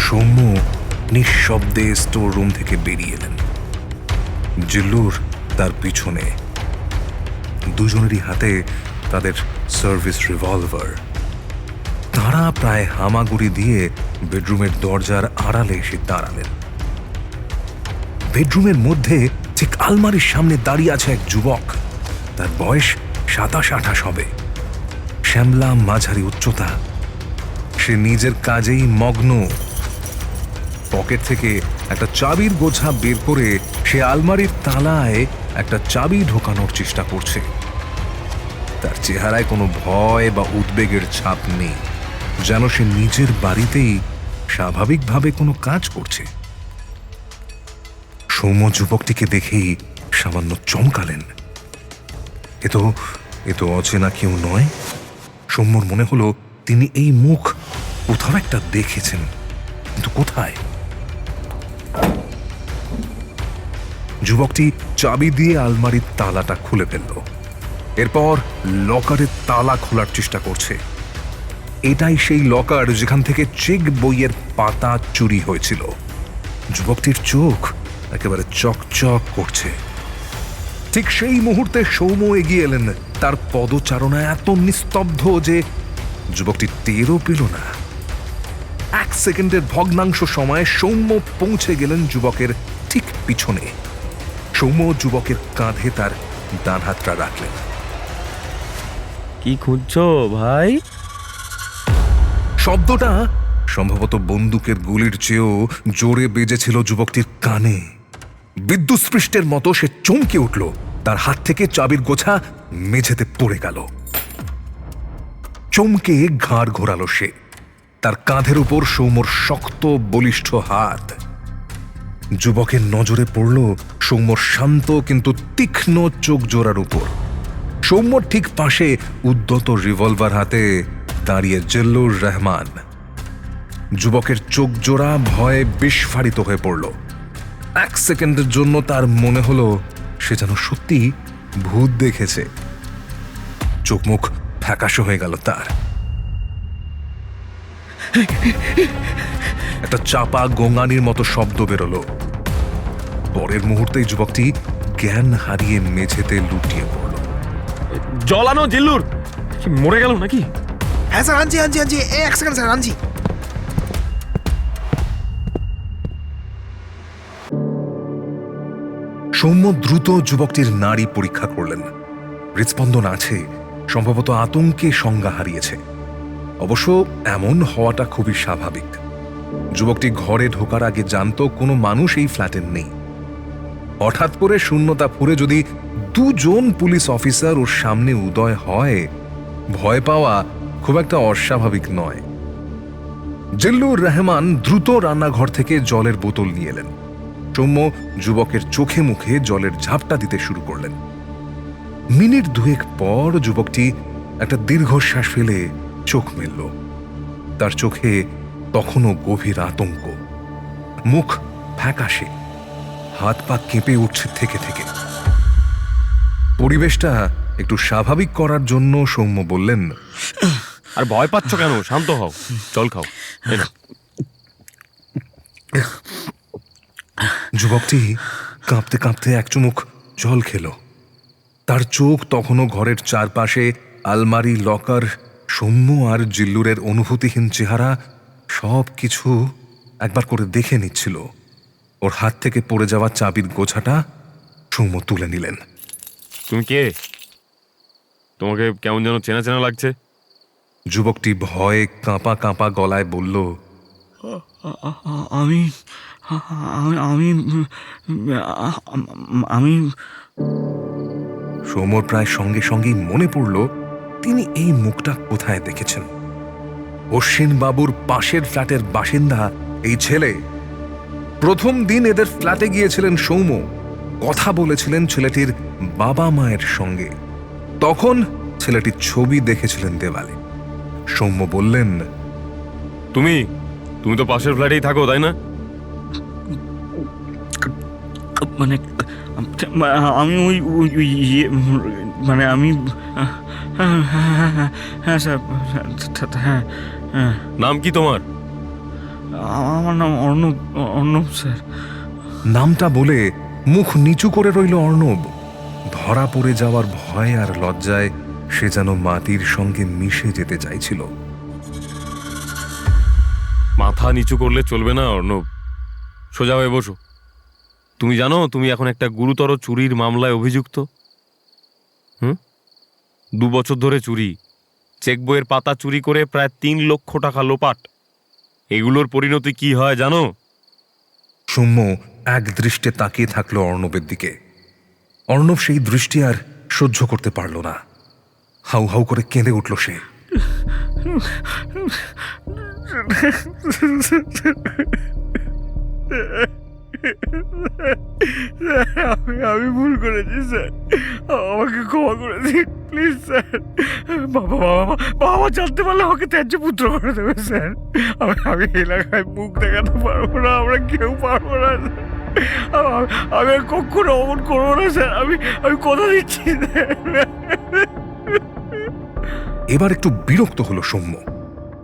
সৌম্য নিঃশব্দে স্টোর রুম থেকে বেরিয়ে এলেন। জিল্লুর তার পিছনে। দুজনেরই হাতে তাদের সার্ভিস রিভলভার। তারা প্রায় হামাগুড়ি দিয়ে বেডরুমের দরজার আড়ালে এসে দাঁড়ালেন। বেডরুমের মধ্যে ঠিক আলমারির সামনে দাঁড়িয়ে আছে এক যুবক। তার বয়স 27-28 হবে। শ্যামলা মাঝারি উচ্চতা। সে নিজের কাজেই মগ্ন। পকেট থেকে একটা চাবির গোছা বের করে সে আলমারির তালায় একটা চাবি ঢোকানোর চেষ্টা করছে। তার চেহারায় কোনো ভয় বা উদ্বেগের ছাপ নেই, যেন সে নিজের বাড়িতেই স্বাভাবিকভাবে কোনো কাজ করছে। সৌম্য যুবকটিকে দেখেই সামান্য চমকালেন। এ তো অচেনা কেউ নয়। সৌম্যর মনে হলো তিনি এই মুখ কোথাও একটা দেখেছেন, কিন্তু কোথায়? যুবকটি চাবি দিয়ে আলমারির তালাটা খুলে ফেলল। এরপর লকারের তালা খোলার চেষ্টা করছে। এটাই সেই লকার যেখান থেকে চেক বইয়ের পাতা চুরি হয়েছিল। যুবকটির চোখ একেবারে চকচক করছে। ঠিক সেই মুহূর্তে সৌম্য এগিয়ে এলেন। তার পদচারণা এত নিস্তব্ধ যে যুবকটি টেরও পেল না। 1 সেকেন্ডের ভগ্নাংশ সময়ে সৌম্য পৌঁছে গেলেন যুবকের ঠিক পিছনে। সৌম্য যুবকের কাঁধে তার ডান হাতটা রাখলেন। কি খুঁজছো ভাই? শব্দটা সম্ভবত বন্দুকের গুলির চেয়েও জোরে বেজেছিল যুবকটির কানে। বিদ্যুৎস্পৃষ্টের মতো সে চমকে উঠল, তার হাত থেকে চাবির গোছা মেঝেতে পড়ে গেল। চমকে ঘাড় ঘোরালো সে, তার কাঁধের উপর সৌম্যর শক্ত বলিষ্ঠ হাত। যুবকের নজরে পড়ল সৌম্যর শান্ত কিন্তু তীক্ষ্ণ চোখ জোড়ার উপর। সৌম্যর ঠিক পাশে উদ্যত রিভলভার হাতে দাঁড়িয়ে জিল্লুর রহমান। যুবকের চোখ জোড়া ভয়ে বিস্ফারিত হয়ে পড়ল। এক সেকেন্ডের জন্য তার মনে হলো সে যেন সত্যি ভূত দেখেছে। চোখ মুখ ফ্যাকাশে হয়ে গেল তার। একটা চাপা গোঙানির মতো শব্দ বেরোলো। পরের মুহূর্তেই যুবকটি জ্ঞান হারিয়ে মেঝেতে লুটিয়ে পড়ল। জল আনো জিল্লুর, কি মরে গেল নাকি? হ্যাঁ স্যার, আনছি আনছি আনছি, এক সেকেন্ড স্যার, আনছি। সৌম্য দ্রুত যুবকটির নাড়ি পরীক্ষা করলেন। হৃৎস্পন্দন আছে, সম্ভবত আতঙ্কে সংজ্ঞা হারিয়েছে। অবশ্য এমন হওয়াটা খুবই স্বাভাবিক। যুবকটি ঘরে ঢোকার আগে জানতো কোনো মানুষ এই ফ্ল্যাটে নেই। হঠাৎ করে শূন্যতা ফুরে যদি দুজন পুলিশ অফিসার ওর সামনে উদয় হয়, ভয় পাওয়া খুব একটা অস্বাভাবিক নয়। জিল্লুর রহমান দ্রুত রান্নাঘর থেকে জলের বোতল নিয়ে এলেন। সৌম্য যুবকের চোখে মুখে জলের ঝাপটা দিতে শুরু করলেন। মিনিট দুয়েক পর যুবকটি একটা দীর্ঘশ্বাস ফেলে চোখ মেলল। তার চোখে তখনও গভীর আতঙ্ক, মুখ ফ্যাকাশে, হাত পা কেঁপে উঠছে থেকে থেকে। পরিবেশটা একটু স্বাভাবিক করার জন্য সৌম্য বললেন, আর ভয় পাচ্ছ কেন? শান্ত হও, জল খাও। যুবকটি কাঁপতে কাঁপতে এক চুমুক জল খেল। তার চোখ তখনও ঘরের চারপাশে আলমারি, লকার, সৌম্য আর জিল্লুরের অনুভূতিহীন চেহারা সব কিছু একবার করে দেখে নিচ্ছিল। ওর হাত থেকে পড়ে যাওয়া চাবির গোছাটা সৌম্য তুলে নিলেন। তুমি কে? তোমাকে কেমন যেন চেনা চেনা লাগছে। যুবকটি ভয়ে কাঁপা কাঁপা গলায় বলল, আমি আমি আমি সৌম্যর প্রায় সঙ্গে সঙ্গেই মনে পড়ল তিনি এই মুখটা কোথায় দেখেছেন। অশ্বিন বাবুর পাশের ফ্ল্যাটের বাসিন্দা এই ছেলে। প্রথম দিন এদের ফ্ল্যাটে গিয়েছিলেন সৌম্য, কথা বলেছিলেন ছেলেটির বাবা মায়ের সঙ্গে। তখন ছেলেটির ছবি দেখেছিলেন দেওয়ালে। সৌম্য বললেন, তুমি তুমি তো পাশের ফ্ল্যাটেই থাকো, তাই না? মানে আমি ওই মানে আমি, হ্যাঁ স্যার, হ্যাঁ। নাম কি তোমার? আমার নাম অর্ণব। অর্ণব স্যার। নামটা বলে মুখ নিচু করে রইল অর্ণব। ধরা পড়ে যাওয়ার ভয় আর লজ্জায় সে যেন মাটির সঙ্গে মিশে যেতে চাইছিল। মাথা নিচু করলে চলবে না অর্ণব, সোজা হয়ে বসো। তুমি জানো তুমি এখন একটা গুরুতর চুরির মামলায় অভিযুক্ত। 2 বছর ধরে চুরি, চেক বইয়ের পাতা চুরি করে প্রায় 3 লক্ষ টাকা লোপাট। এগুলোর পরিণতি কি হয় জানো? সৌম্য এক দৃষ্টে তাকিয়ে থাকলো অর্ণবের দিকে। অর্ণব সেই দৃষ্টি আর সহ্য করতে পারল না। হাউ হাউ করে কেঁদে উঠল সে। আমি ভুল করেছি স্যার, আমাকে ক্ষমা করে দিন প্লিজ স্যার। বাবা বাবা বাবা জানতে পারলে আমাকে ত্যায্য পুত্র করে দেবে স্যার। আমি এলাকায় মুখ দেখাতে পারবো না, আমরা কেউ পারবো না। আমি আর কখনো অমন করবো না স্যার, আমি কথা দিচ্ছি। এবার একটু বিরক্ত হলো সৌম্য।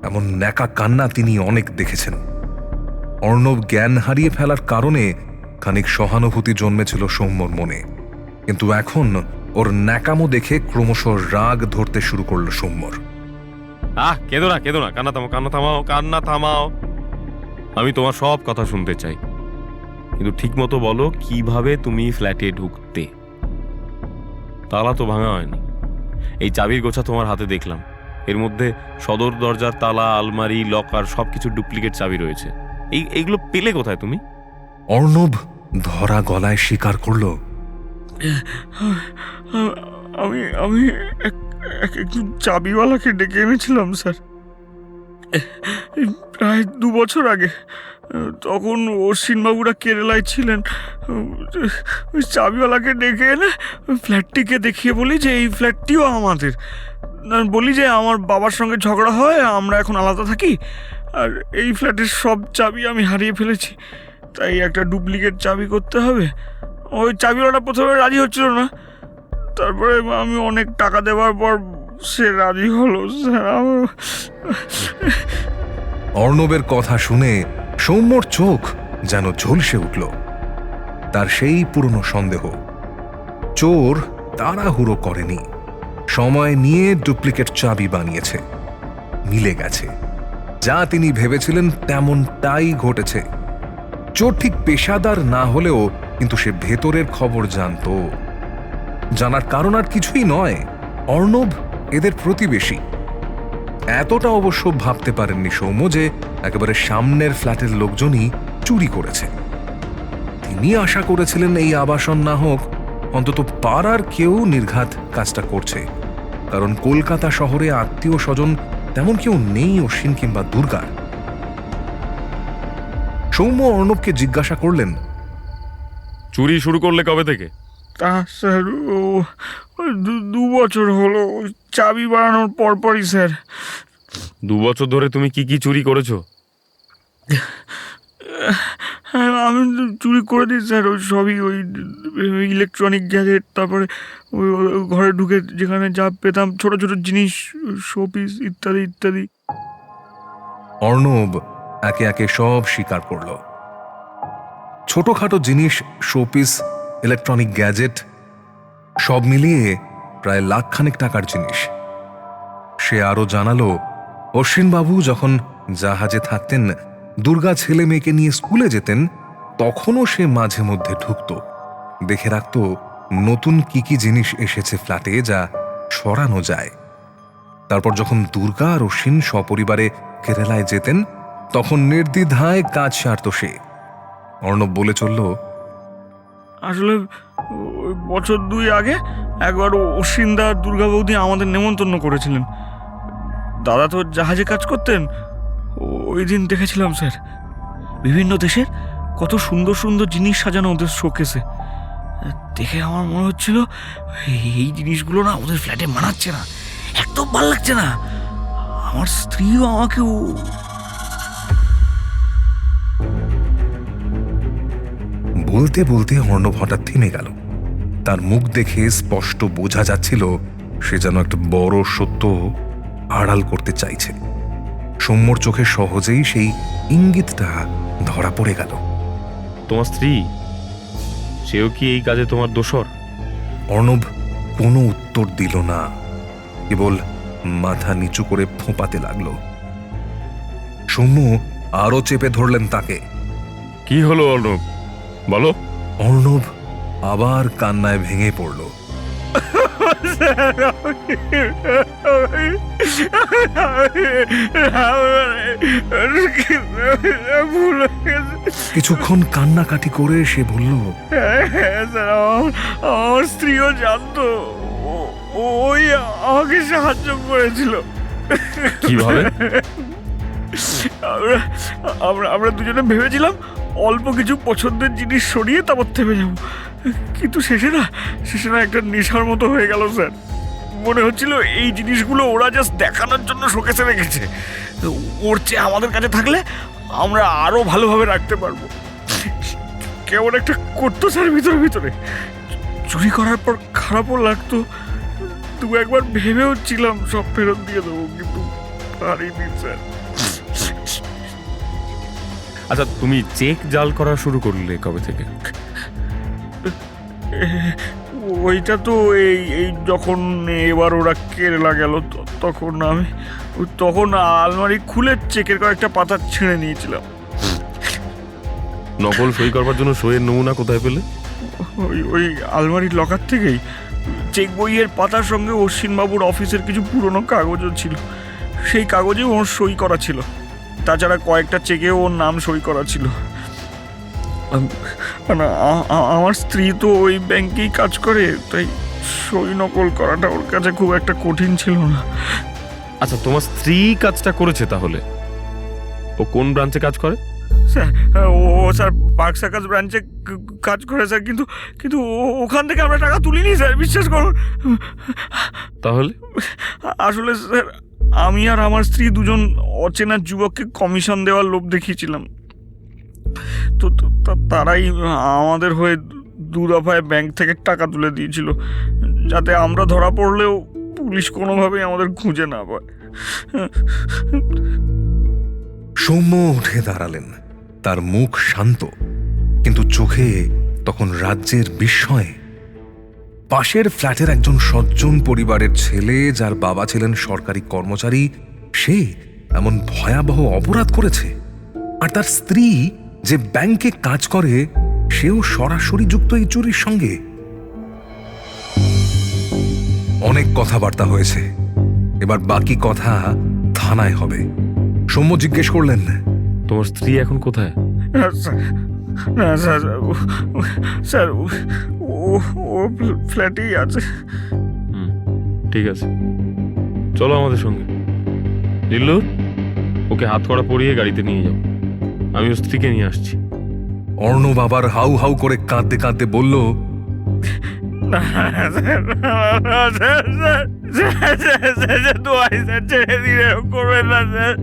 এমন ন্যাকা কান্না তিনি অনেক দেখেছেন। অর্ণব জ্ঞান হারিয়ে ফেলার কারণে খানিক সহানুভূতি জন্মেছিল সৌম্যর মনে, কিন্তু এখন ওর ন্যাকামো দেখে ক্রমশ রাগ ধরতে শুরু করলো সৌম্যর। কেঁদো না, কান্না থামাও, কান্না থামাও। আমি তোমার সব কথা শুনতে চাই, কিন্তু ঠিক মতো বলো কিভাবে তুমি ফ্ল্যাটে ঢুকতে। তালা তো ভাঙা হয়নি, এই চাবির গোছা তোমার হাতে দেখলাম, এর মধ্যে সদর দরজার তালা, আলমারি, লকার সবকিছু ডুপ্লিকেট চাবি রয়েছে। এইগুলো পেলে কোথায় তুমি? অর্ণব ধরা গলায় স্বীকার করল, আমি একজন চাবিওয়ালাকে ডেকে এনেছিলাম স্যার, প্রায় 2 বছর আগে। তখন অশ্বিনবাবুরা কেরালায় ছিলেন। ওই চাবিওয়ালাকে ডেকে এনে ফ্ল্যাটটিকে দেখিয়ে বলি যে এই ফ্ল্যাটটিও আমাদের। বলি যে আমার বাবার সঙ্গে ঝগড়া হয়, আমরা এখন আলাদা থাকি, আর এই ফ্ল্যাটের সব চাবি আমি হারিয়ে ফেলেছি, তাই একটা ডুপ্লিকেট চাবি করতে হবে। ওই চাবিওয়ালাটা প্রথমে রাজি হচ্ছিল না, তারপরে আমি অনেক টাকা দেওয়ার পর সে রাজি হলো স্যার। অর্ণবের কথা শুনে সৌম্যর চোখ যেন ঝলসে উঠল। তার সেই পুরনো সন্দেহ, চোর তাড়াহুড়ো করেনি, সময় নিয়ে ডুপ্লিকেট চাবি বানিয়েছে। মিলে গেছে, যা তিনি ভেবেছিলেন তেমনটাই ঘটেছে। চোর ঠিক পেশাদার না হলেও কিন্তু সে ভেতরের খবর জানতো। জানার কারণ আর কিছুই নয়, অর্ণব এদের প্রতিবেশী। এতটা অবশ্য ভাবতে পারেননি সৌম্য যে একেবারে সামনের ফ্ল্যাটের লোকজনই চুরি করেছে। তিনি আশা করেছিলেন এই আবাসন না হোক, অন্তত পাড়ার কেউ নির্ঘাত কাজটা করছে, কারণ কলকাতা শহরে আত্মীয় স্বজন তেমন কেউ নেই অশ্বিন কিংবা দুর্গার। সৌম্য অর্ণবকে জিজ্ঞাসা করলেন, চুরি শুরু করলে কবে থেকে? তা স্যার 2 বছর হলো, চাবি বানানোর পরপরই স্যার। 2 বছর ধরে তুমি কি কি চুরি করেছো? হ্যাঁ, আমি চুরি করে দিই স্যার, ওই সবই ওই ইলেকট্রনিক গ্যাজেট, তারপরে ওই ঘরে ঢুকে যেখানে যা পেতাম ছোট ছোট জিনিস, শোপিস ইত্যাদি ইত্যাদি। অর্ণব একে একে সব স্বীকার করল। ছোটখাটো জিনিস, শোপিস, ইলেকট্রনিক গ্যাজেট সব মিলিয়ে প্রায় লাখখানেক টাকার জিনিস। সে আরো জানালো, অশ্বিনবাবু যখন জাহাজে থাকতেন, দুর্গা ছেলে মেয়েকে নিয়ে স্কুলে যেতেন, তখনও সে মাঝে মধ্যে ঢুকত, দেখে রাখত নতুন কি কি জিনিস এসেছে ফ্ল্যাটে যা সরানো যায়। তারপর যখন দুর্গা আর অশ্বিন সপরিবারে কেরালায় যেতেন, তখন নির্দ্বিধায় কাজ সারত সে। অর্ণব বলে চলল, আসলে বছর 2 আগে একবার অশ্বিনদা দুর্গা বৌদি আমাদের নেমন্তন্ন করেছিলেন। দাদা তো জাহাজে কাজ করতেন, ওই দিন দেখেছিলাম স্যার বিভিন্ন দেশের কত সুন্দর সুন্দর জিনিস সাজানো ওদের শোকেসে। দেখে আমার মনে হচ্ছিল এই জিনিসগুলো না ওদের ফ্ল্যাটে মানাচ্ছে না, একদম ভালো লাগছে না। আমার স্ত্রীও আমাকে বলতে বলতে অর্ণব হঠাৎ থেমে গেল। তার মুখ দেখে স্পষ্ট বোঝা যাচ্ছিল সে যেন একটা বড় সত্য আড়াল করতে চাইছে। সৌম্যর চোখে সহজেই সেই ইঙ্গিতটা ধরা পড়ে গেল। তোমার স্ত্রী, সেও কি এই কাজে তোমার দোসর? অর্ণব কোনো উত্তর দিল না, কেবল মাথা নিচু করে ফোঁপাতে লাগলো। সৌম্য আরো চেপে ধরলেন তাকে। কি হলো অর্ণব, বলো। অর্ণব আবার কান্নায় ভেঙে পড়ল। কিছুক্ষণ কান্নাকাটি করে সে বলল, আমার স্ত্রীও জানতো, ওই আমাকে সাহায্য করেছিল। কিভাবে? আমরা দুজনে ভেবেছিলাম অল্প কিছু পছন্দের জিনিস সরিয়ে তারপর থেমে যাব, কিন্তু শেষে না একটা নেশার মতো হয়ে গেল স্যার। মনে হচ্ছিল এই জিনিসগুলো ওরা জাস্ট দেখানোর জন্য শোকেসে রেখেছে, ওর চেয়ে আমাদের কাছে থাকলে আমরা আরো ভালোভাবে রাখতে পারবো। কেমন একটা করতো স্যার ভিতরে। চুরি করার পর খারাপও লাগতো, 2-1 ভেবেও ছিলাম সব ফেরত দিয়ে দেবো, কিন্তু পারিনি স্যার। আচ্ছা, তুমি চেক জাল করা শুরু করলে কবে থেকে? ওইটা তো এই যখন এবার ওরা কেরালা গেল তখন আলমারি খুলে চেকের কয়েকটা পাতা ছিঁড়ে নিয়েছিলাম। নকল সই করবার জন্য সইয়ের নমুনা কোথায় পেলে? ওই আলমারির লকার থেকেই। চেক বইয়ের পাতার সঙ্গে অশ্বিনবাবুর অফিসের কিছু পুরনো কাগজও ছিল। সেই কাগজে ওর সই করা ছিল, তাছাড়া কয়েকটা চেকে ওর নাম সই করা ছিল। আমার স্ত্রী তো ওই ব্যাংকেই কাজ করে, তাই সই নকল করাটা ওর কাছে খুব একটা কঠিন ছিল না। আচ্ছা, তোমার স্ত্রী কাজটা করেছে তাহলে? ও কোন ব্রাঞ্চে কাজ করে? স্যার, ও স্যার পার্ক সার্কাস ব্রাঞ্চে কাজ করে স্যার, কিন্তু কিন্তু ওখান থেকে আমরা টাকা তুলিনি স্যার, বিশ্বাস করুন। তাহলে আসলে স্যার, আমি আর আমার স্ত্রী দুজন অচেনা যুবককে কমিশন দেওয়ার লোভ দেখিয়েছিলাম। তো তারাই আমাদের হয়ে দু দফায় ব্যাংক থেকে টাকা তুলে দিয়েছিল, যাতে আমরা ধরা পড়লেও পুলিশ কোনোভাবেই আমাদের খুঁজে না পায়। সৌম্য উঠে দাঁড়ালেন। তার মুখ শান্ত, কিন্তু চোখে তখন রাজ্যের বিস্ময়। পাশের ফ্ল্যাটের একজন সজ্জন পরিবারের ছেলে, যার বাবা ছিলেন সরকারি কর্মচারী, সে এমন ভয়াবহ অপরাধ করেছে। আর তার স্ত্রী যে ব্যাংকে কাজ করে, সেও সরাসরি যুক্ত এই চুরির সঙ্গে। অনেক কথাবার্তা হয়েছে, এবার বাকি কথা থানায় হবে। সৌম্য জিজ্ঞেস করলেন, তোমার স্ত্রী এখন কোথায়? স্যার, ও ফ্ল্যাটেই আছে। ঠিক আছে, চলো আমাদের সঙ্গে। জিল্লুর, ওকে হাত কড়া পরিয়ে গাড়িতে নিয়ে যাও, আমি ওর স্ত্রীকে নিয়ে আসছি। অর্ণব আবার হাউ হাউ করে কাঁদতে কাঁদতে বলল, ছেড়ে দিয়ে করবেন না স্যার,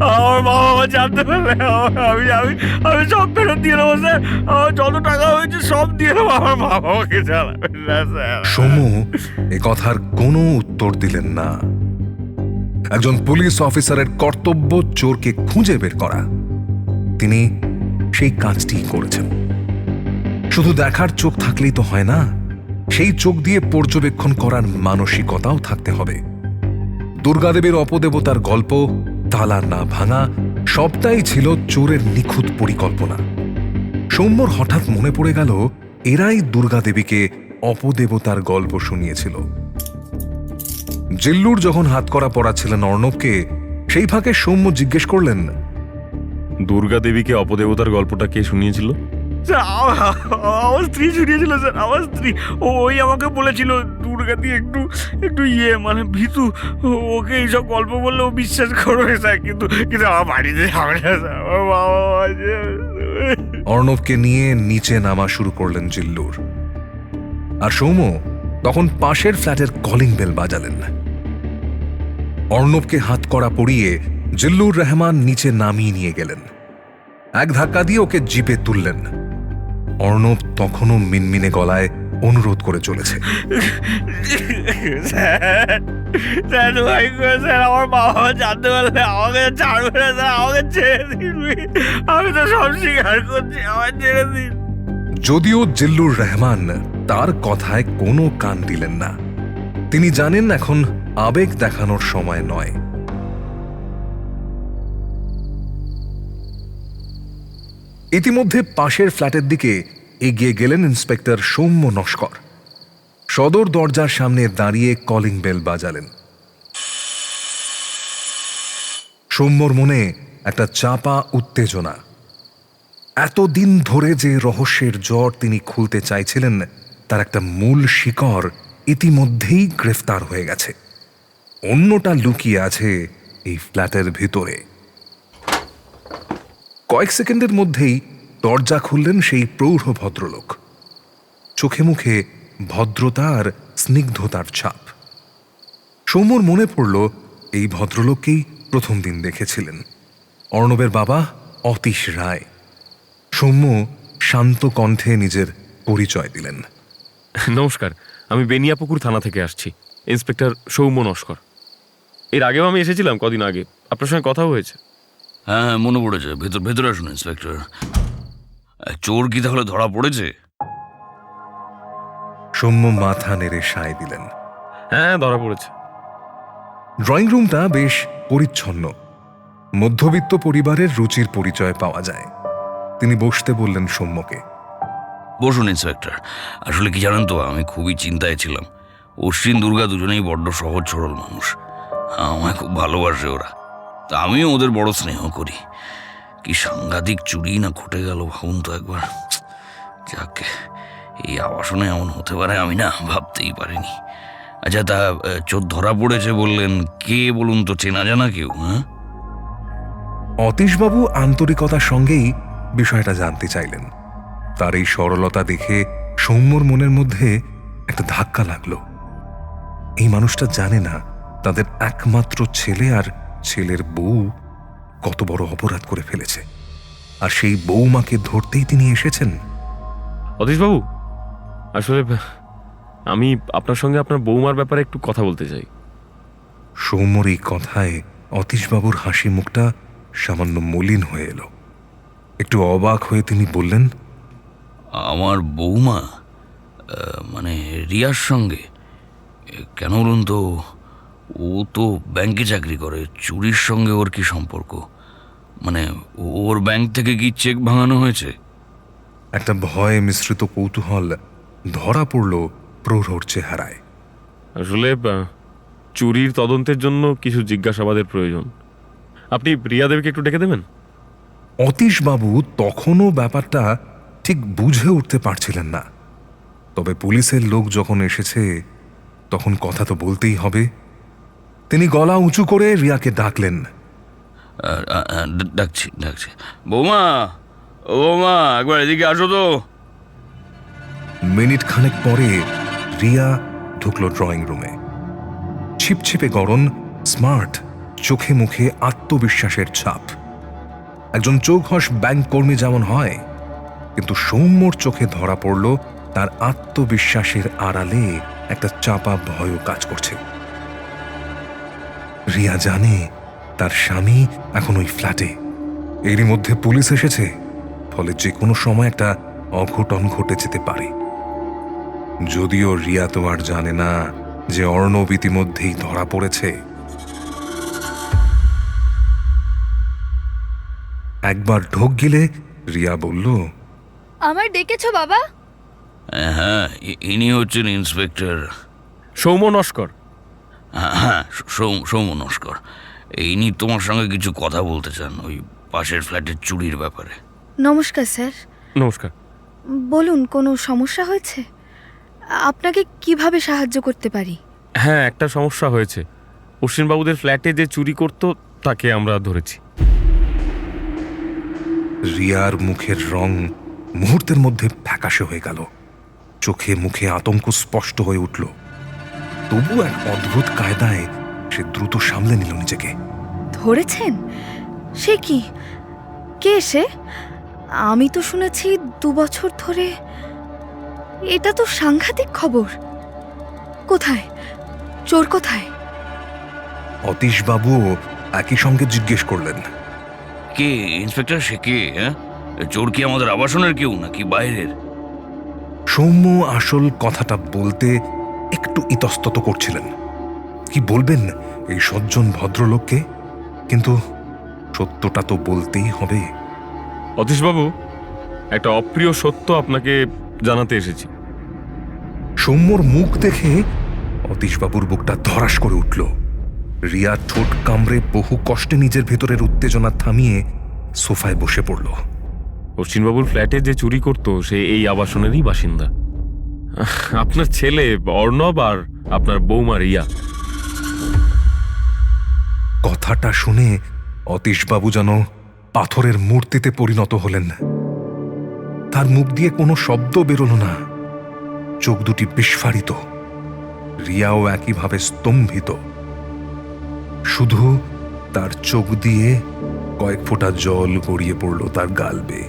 আমার বাবা মা জানতে পারলে আমি সব ফেরত দিয়ে দেবো স্যার, আমার যত টাকা হয়েছে সব দিয়ে দেবো, আমার মা বাবাকে জানাবেন না স্যার। সৌম্য এ কথার কোনো উত্তর দিলেন না। একজন পুলিশ অফিসারের কর্তব্য চোরকে খুঁজে বের করা। তিনি সেই কাজটি করেছেন। শুধু দেখার চোখ থাকলেই তো হয় না, সেই চোখ দিয়ে পর্যবেক্ষণ করার মানসিকতাও থাকতে হবে। দুর্গাদেবীর অপদেবতার গল্প, তালা না ভাঙা, সবটাই ছিল চোরের নিখুঁত পরিকল্পনা। সৌম্যর হঠাৎ মনে পড়ে গেল, এরাই দুর্গাদেবীকে অপদেবতার গল্প শুনিয়েছিল। জিল্লুর যখন হাতকড়া পড়াচ্ছিলেন অর্ণবকে, সেই ফাঁকে সৌম্য জিজ্ঞেস করলেন, দুর্গা দেবীকে অপদেবতার গল্পটা কে শুনিয়েছিল? স্যার, আমার স্ত্রী শুনিয়েছিল স্যার, আমার স্ত্রী। ওই আমাকে বলেছিল দুর্গা দিয়ে একটু একটু মানে ভীতু, ওকে এইসব গল্প বললেও বিশ্বাস করবে স্যার, কিন্তু কিন্তু আমার বাড়িতে যাবে না স্যার, আমার বাবা আছে। অর্ণবকে নিয়ে নিচে নামা শুরু করলেন জিল্লুর। আর সৌম্য তখন পাশের ফ্ল্যাটের কলিং বেল বাজালেন। অর্ণবকে হাতকড়া পরিয়ে জিল্লুর রহমান নিচে নামিয়ে নিয়ে গেলেন। এক ধাক্কা দিয়ে ওকে জিপে তুললেন। অর্ণব তখনও মিনমিনে গলায় অনুরোধ করে চলেছে, স্যার আমার বাবা জানতে পারলে আমাকে ছাড়বে না স্যার, আমাকে ছেড়ে দিন, আমি তো সব স্বীকার করছি, আমার ছেড়ে দিন। যদিও জিল্লুর রহমান তার কথায় কোনো কান দিলেন না। তিনি জানেন এখন আবেগ দেখানোর সময় নয়। ইতিমধ্যে পাশের ফ্ল্যাটের দিকে এগিয়ে গেলেন ইন্সপেক্টর সৌম্য নস্কর। সদর দরজার সামনে দাঁড়িয়ে কলিং বেল বাজালেন। সৌম্যর মনে একটা চাপা উত্তেজনা। এতদিন ধরে যে রহস্যের জট তিনি খুলতে চাইছিলেন, তার একটা মূল শিকড় ইতিমধ্যেই গ্রেফতার হয়ে গেছে। অন্যটা লুকিয়ে আছে এই ফ্ল্যাটের ভিতরে। কয়েক সেকেন্ডের মধ্যেই দরজা খুললেন সেই প্রৌঢ় ভদ্রলোক। চোখে মুখে ভদ্রতা আর স্নিগ্ধতার ছাপ। সৌম্যর মনে পড়ল, এই ভদ্রলোককেই প্রথম দিন দেখেছিলেন। অর্ণবের বাবা অতীশ রায়। সৌম্য শান্ত কণ্ঠে নিজের পরিচয় দিলেন। নমস্কার, আমি বেনিয়াপুকুর থানা থেকে আসছি, ইন্সপেক্টর সৌম্য নস্কর। এর আগেও আমি এসেছিলাম কদিন আগে, আপনার সঙ্গে কথা হয়েছে। হ্যাঁ হ্যাঁ, মনে পড়েছে। ভেতরে আসুন ইন্সপেক্টর। চোর কি তাহলে ধরা পড়েছে? সৌম্য মাথা নেড়ে সায় দিলেন। হ্যাঁ, ধরা পড়েছে। ড্রয়িং রুমটা বেশ পরিচ্ছন্ন। মধ্যবিত্ত পরিবারের রুচির পরিচয় পাওয়া যায়। তিনি বসতে বললেন সৌম্যকে। বসুন ইন্সপেক্টর। আসলে কি জানেন তো, আমি খুবই চিন্তায় ছিলাম। অশ্বিন দুর্গা দুজনেই বড্ড সহজ সরল মানুষ। আমায় খুব ভালোবাসে ওরা, তা আমিও ওদের বড় স্নেহ করি। কি সাংঘাতিক চুরি না ঘটে গেল ভাবুন তো একবার। যাকে এই আবাসনে এমন হতে পারে আমি না ভাবতেই পারিনি। আচ্ছা, তা চোর ধরা পড়েছে বললেন, কে বলুন তো, চেনা জানা কেউ? হ্যাঁ, অতীশবাবু আন্তরিকতার সঙ্গেই বিষয়টা জানতে চাইলেন। তার এই সরলতা দেখে সৌম্যর মনের মধ্যে একটা ধাক্কা লাগলো। এই মানুষটা জানে না তাদের একমাত্র ছেলে আর ছেলের বউ কত বড় অপরাধ করে ফেলেছে, আর সেই বউমাকে ধরতেই তিনি এসেছেন। অতীশবাবু, আসলে আমি আপনার সঙ্গে আপনার বৌমার ব্যাপারে একটু কথা বলতে চাই। সৌম্যর এই কথায় অতীশবাবুর হাসি মুখটা সামান্য মলিন হয়ে এলো। একটু অবাক হয়ে তিনি বললেন, আমার বৌমা মানে রিয়ার সঙ্গে? কেন বলুন তো, ও তো ব্যাংকে চাকরি করে, চুরির সঙ্গে ওর কি সম্পর্ক? মানে ওর ব্যাংক থেকে কি চেক ভাঙানো হয়েছে? একটা ভয় মিশ্রিত কৌতূহল ধরা পড়ল প্রৌঢ়র চেহারায়। আসলে চুরির তদন্তের জন্য কিছু জিজ্ঞাসাবাদের প্রয়োজন। আপনি রিয়া দেবীকে একটু ডেকে দেবেন? অতীশবাবু তখনও ব্যাপারটা ঠিক বুঝে উঠতে পারছিলেন না, তবে পুলিশের লোক যখন এসেছে তখন কথা তো বলতেই হবে। তিনি গলা উঁচু করে রিয়াকে ডাকলেন। ডাকছি ডাকছি। বৌমা, ও বৌমা, একবার এদিকে আসো তো। মিনিট খানেক পরে রিয়া ঢুকলো ড্রয়িং রুমে। ছিপছিপে গড়ন, স্মার্ট, চোখে মুখে আত্মবিশ্বাসের ছাপ। একজন চৌখস ব্যাংক কর্মী যেমন হয়, কিন্তু সৌম্যর চোখে ধরা পড়ল তার আত্মবিশ্বাসের আড়ালে একটা চাপা ভয়ও কাজ করছে। রিয়া জানে তার স্বামী এখন ওই ফ্ল্যাটে, এরই মধ্যে পুলিশ এসেছে, ফলে যে কোনো সময় একটা অঘটন ঘটে যেতে পারে। যদিও রিয়া তো আর জানে না যে অর্ণব ইতিমধ্যেই ধরা পড়েছে। একবার ঢোক গেলে রিয়া বলল, আমায় ডেকেছো বাবা? হ্যাঁ, ইনি হচ্ছেন ইন্সপেক্টর সৌম্য নস্কর। হ্যাঁ, সৌম্য নস্কর। ইনি তোমার সঙ্গে কিছু কথা বলতে চান, ওই পাশের ফ্ল্যাটের চুরির ব্যাপারে। নমস্কার স্যার। নমস্কার। বলুন, কোনো সমস্যা হয়েছে? আপনাকে কিভাবে সাহায্য করতে পারি? হ্যাঁ, একটা সমস্যা হয়েছে। অশ্বিনবাবুদের ফ্ল্যাটে যে চুরি করত তাকে আমরা ধরেছি। রিয়ার মুখের রং মুহূর্তের মধ্যে ফ্যাকাশে হয়ে গেল, চোখে মুখে আতঙ্ক স্পষ্ট হয়ে উঠল। তবু এক অদ্ভুত কায়দায় সে দ্রুত সামলে নিল নিজেকে। ধরেছেন? সে কি? কে সে? আমি তো শুনেছি 2 বছর ধরে। এটা তো সাংঘাতিক খবর। কোথায়? চোর কোথায়? অতীশবাবুও একই সঙ্গে জিজ্ঞেস করলেন। কে ইন্সপেক্টর? সে কে? হ্যাঁ, চোর কি আমাদের আবাসনের কেউ নাকি বাইরের? সৌম্য আসল কথাটা বলতে একটু ইতস্তত করছিলেন। কি বলবেন এই সজ্জন ভদ্রলোককে, কিন্তু সত্যটা তো বলতেই হবে। অতীশবাবু, একটা অপ্রিয় সত্য আপনাকে জানাতে এসেছি। সৌম্যর মুখ দেখে অতীশবাবুর বুকটা ধরাস করে উঠল। রিয়া ঠোঁট কামড়ে বহু কষ্টে নিজের ভেতরের উত্তেজনা থামিয়ে সোফায় বসে পড়ল। অশ্বিনবাবুর ফ্ল্যাটে যে চুরি করত সে এই আবাসনেরই বাসিন্দা। আপনার ছেলে অর্ণব আর আপনার বৌমা রিয়া। কথাটা শুনে অতীশবাবু যেন পাথরের মূর্তিতে পরিণত হলেন। তার মুখ দিয়ে কোনো শব্দ বেরোল না, চোখ দুটি বিস্ফারিত। রিয়াও একইভাবে স্তম্ভিত। শুধু তার চোখ দিয়ে কয়েক ফোঁটা জল গড়িয়ে পড়ল তার গাল বেয়ে।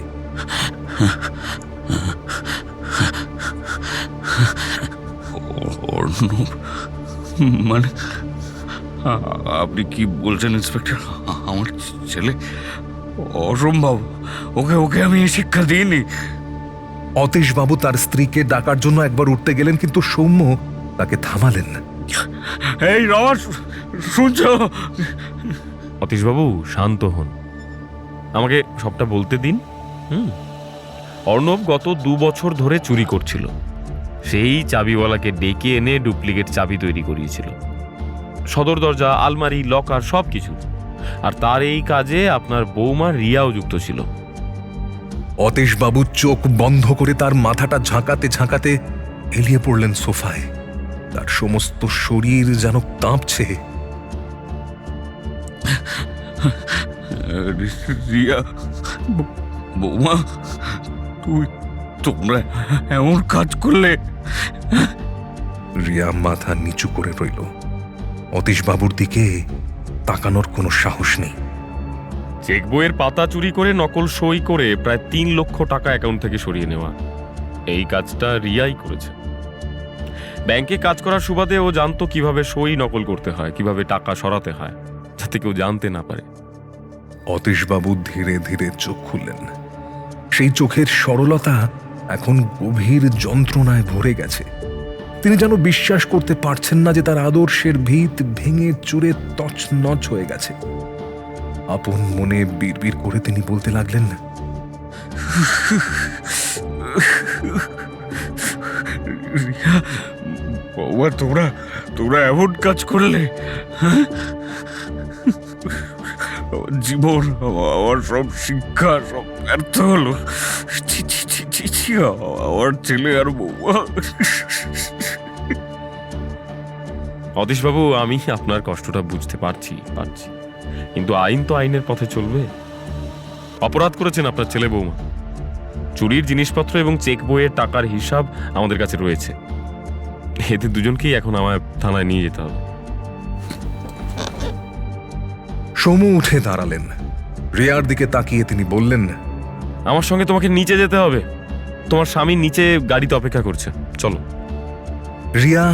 অর্ণব? মানে আপনি কি বলছেন ইন্সপেক্টর? আমার ছেলে? অসম্ভব, ওকে আমি এই শিক্ষা দিইনি। অতীশবাবু তার স্ত্রীকে ডাকার জন্য একবার উঠতে গেলেন, কিন্তু সৌম্য তাকে থামালেন। এই রস, শুনছ? অতীশবাবু, শান্ত হন, আমাকে সবটা বলতে দিন। অর্ণব গত 2 বছর ধরে চুরি করছিল। সেই চাবিওয়ালাকে ডেকে এনে ডুপ্লিকেট চাবি তৈরি করিয়েছিল। সদর দরজা, আলমারি, লকার সব কিছু। আর তার এই কাজে আপনার বৌমা রিয়াও যুক্ত ছিল। অতীশবাবু চোখ বন্ধ করে তার মাথাটা ঝাঁকাতে ঝাঁকাতে এলিয়ে পড়লেন সোফায়। তার সমস্ত শরীর যেন কাঁপছে। রিয়া, বৌমা, তোমরা এমন কাজ করলে? রিয়া মাথা নিচু করে রইল। অতীশবাবুর দিকে তাকানোর কোনো সাহস নেই। চেক বইয়ের পাতা চুরি করে নকল সই করে প্রায় 3 লক্ষ টাকা অ্যাকাউন্ট থেকে সরিয়ে নেওয়া, এই কাজটা রিয়াই করেছে। ব্যাংকে কাজ করার সুবাদে ও জানতো কিভাবে সই নকল করতে হয়, কিভাবে টাকা সরাতে হয়, যাতে কেউ জানতে না পারে। অতীশবাবু ধীরে ধীরে চোখ খুললেন। সেই চোখের সরলতা এখন গভীর যন্ত্রণায় ভরে গেছে। তিনি যেন বিশ্বাস করতে পারছেন না যে তার আদর্শের ভিত ভেঙে চুরে তছনছ হয়ে গেছে। আপন মনে বিড়বিড় করে তিনি বলতে লাগলেন, বৌমা, তোমরা এমন কাজ করলে? আমার জীবন, আমার সব শিক্ষা সব ব্যর্থ হলো। ছি, ছি, ছি, ছি, ছি, আমার ছেলে আর বৌমা। অতীশবাবু, আমি আপনার কষ্টটা বুঝতে পারছি, কিন্তু আইন তো আইনের পথে চলবে। অপরাধ করেছেন আপনার ছেলে বৌমা। চুরির জিনিসপত্র এবং চেক বইয়ের টাকার হিসাব আমাদের কাছে রয়েছে। এদের দুজনকেই এখন আমায় থানায় নিয়ে যেতে হবে। সমু উঠে দাঁড়ালেন। রিয়ার দিকে তাকিয়ে তিনি বললেন, আমার সঙ্গে তোমাকে নিচে যেতে হবে। তোমার স্বামী নিচে গাড়িতে অপেক্ষা করছে, চলো। রিয়া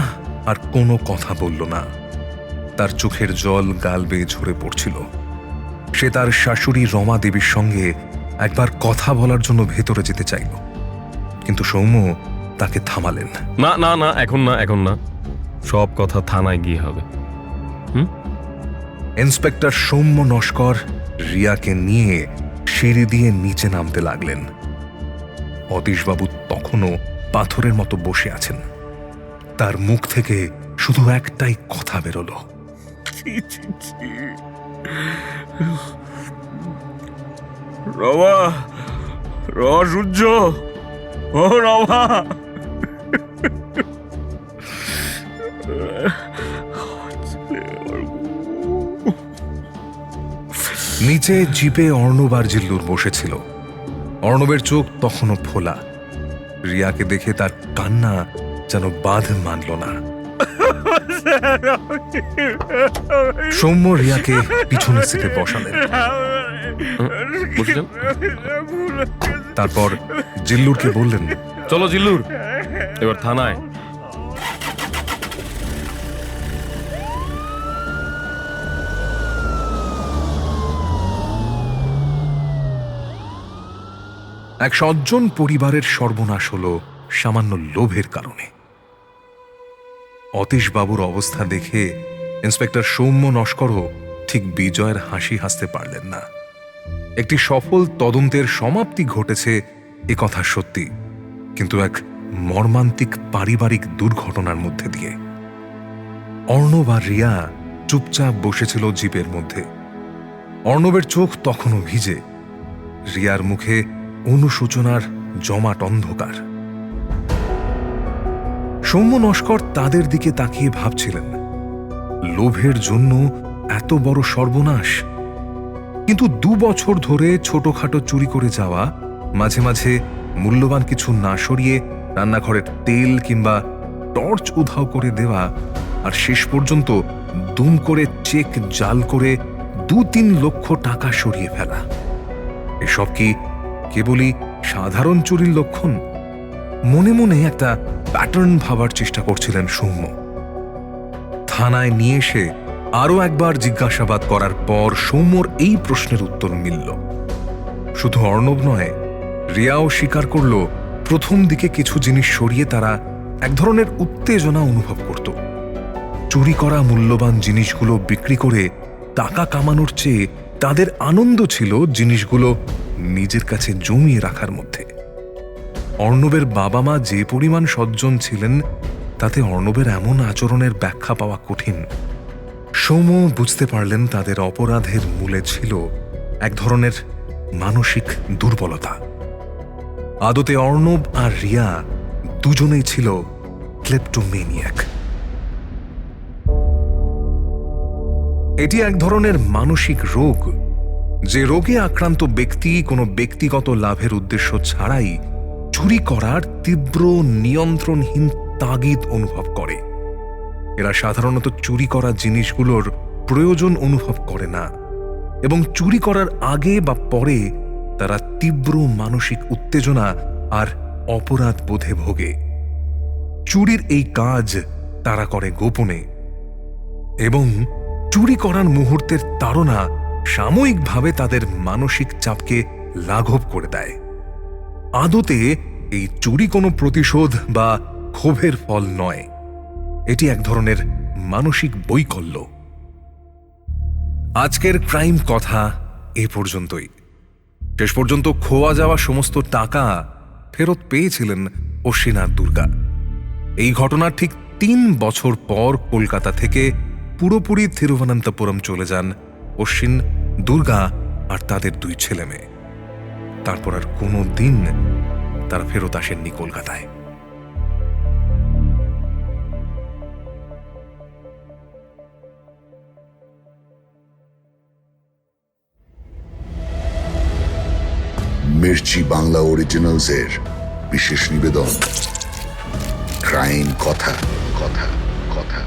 আর কোনো কথা বলল না। তার চোখের জল গাল বেয়ে ঝরে পড়ছিল। সে তার শাশুড়ি রমা দেবীর সঙ্গে একবার কথা বলার জন্য ভেতরে যেতে চাইল, কিন্তু সৌম্য তাকে থামালেন। না না না, এখন না, সব কথা থানায় গিয়ে হবে। ইন্সপেক্টর সৌম্য নস্কর রিয়াকে নিয়ে সিঁড়ি দিয়ে নিচে নামতে লাগলেন। অতীশবাবু তখনও পাথরের মতো বসে আছেন। তার মুখ থেকে শুধু একটাই কথা বেরোলো, রমা, সূর্য, ও রমা। নিচে জিপে অর্ণব আর জিল্লুর বসেছিল। অর্ণবের চোখ তখনও ফোলা। রিয়াকে দেখে তার কান্না যেন বাঁধ মানল না। সৌম্য রিয়াকে পিছনে সিটে বসালেন। তারপর জিল্লুরকে বললেন, চলো জিল্লুর, এবার থানায়। এক সজ্জন পরিবারের সর্বনাশ হল সামান্য লোভের কারণে। অতীশবাবুর অবস্থা দেখে ইন্সপেক্টর সৌম্য নস্করও ঠিক বিজয়ের হাসি হাসতে পারলেন না। একটি সফল তদন্তের সমাপ্তি ঘটেছে, এ কথা সত্যি, কিন্তু এক মর্মান্তিক পারিবারিক দুর্ঘটনার মধ্যে দিয়ে। অর্ণব আর রিয়া চুপচাপ বসেছিল জিপের মধ্যে। অর্ণবের চোখ তখনও ভিজে, রিয়ার মুখে অনুশোচনার জমাট অন্ধকার। সৌম্য নস্কর তাদের দিকে তাকিয়ে ভাবছিলেন, লোভের জন্য এত বড় সর্বনাশ। কিন্তু 2 বছর ধরে ছোটখাটো চুরি করে যাওয়া, মাঝে মাঝে মূল্যবান কিছু না সরিয়ে রান্নাঘরের তেল কিংবা টর্চ উধাও করে দেওয়া, আর শেষ পর্যন্ত দুম করে চেক জাল করে 2-3 লক্ষ টাকা সরিয়ে ফেলা, এসব কি কেবলই সাধারণ চুরির লক্ষণ? মনে মনে একটা প্যাটার্ন ভাবার চেষ্টা করছিলেন সৌম্য। থানায় নিয়ে এসে আরো একবার জিজ্ঞাসাবাদ করার পর সৌম্যর এই প্রশ্নের উত্তর মিলল। শুধু অর্ণব নয়, রিয়াও স্বীকার করল প্রথম দিকে কিছু জিনিস সরিয়ে তারা এক ধরনের উত্তেজনা অনুভব করত। চুরি করা মূল্যবান জিনিসগুলো বিক্রি করে টাকা কামানোর চেয়ে তাদের আনন্দ ছিল জিনিসগুলো নিজের কাছে জমিয়ে রাখার মধ্যে। অর্ণবের বাবা মা যে পরিমাণ সজ্জন ছিলেন, তাতে অর্ণবের এমন আচরণের ব্যাখ্যা পাওয়া কঠিন। সৌম্য বুঝতে পারলেন তাদের অপরাধের মূলে ছিল এক ধরনের মানসিক দুর্বলতা। আদতে অর্ণব আর রিয়া দুজনেই ছিল ক্লেপ্টোমেনিয়াক। এটি এক ধরনের মানসিক রোগ, যে রোগে আক্রান্ত ব্যক্তি কোনো ব্যক্তিগত লাভের উদ্দেশ্য ছাড়াই চুরি করার তীব্র নিয়ন্ত্রণহীন তাগিদ অনুভব করে। এরা সাধারণত চুরি করা জিনিসগুলোর প্রয়োজন অনুভব করে না এবং চুরি করার আগে বা পরে তারা তীব্র মানসিক উত্তেজনা আর অপরাধ বোধে ভোগে। চুরির এই কাজ তারা করে গোপনে এবং চুরি করার মুহূর্তের তাড়না সাময়িকভাবে তাদের মানসিক চাপকে লাঘব করে দেয়। আদতে এই চুরি কোনো প্রতিশোধ বা ক্ষোভের ফল নয়, এটি এক ধরনের মানসিক বৈকল্য। আজকের ক্রাইম কথা এ পর্যন্তই। শেষ পর্যন্ত খোয়া যাওয়া সমস্ত টাকা ফেরত পেয়েছিলেন অশ্বিন আর দুর্গা। এই ঘটনার ঠিক 3 বছর পর কলকাতা থেকে পুরোপুরি থিরুবনন্তপুরম চলে যান অশ্বিন, দুর্গা আর তাদের 2 ছেলে মেয়ে। তারপর আর কোনো দিন তারা ফেরত আসেননি কলকাতায়। মির্চি বাংলা অরিজিনালসের বিশেষ নিবেদন, ক্রাইম কথা কথা কথা।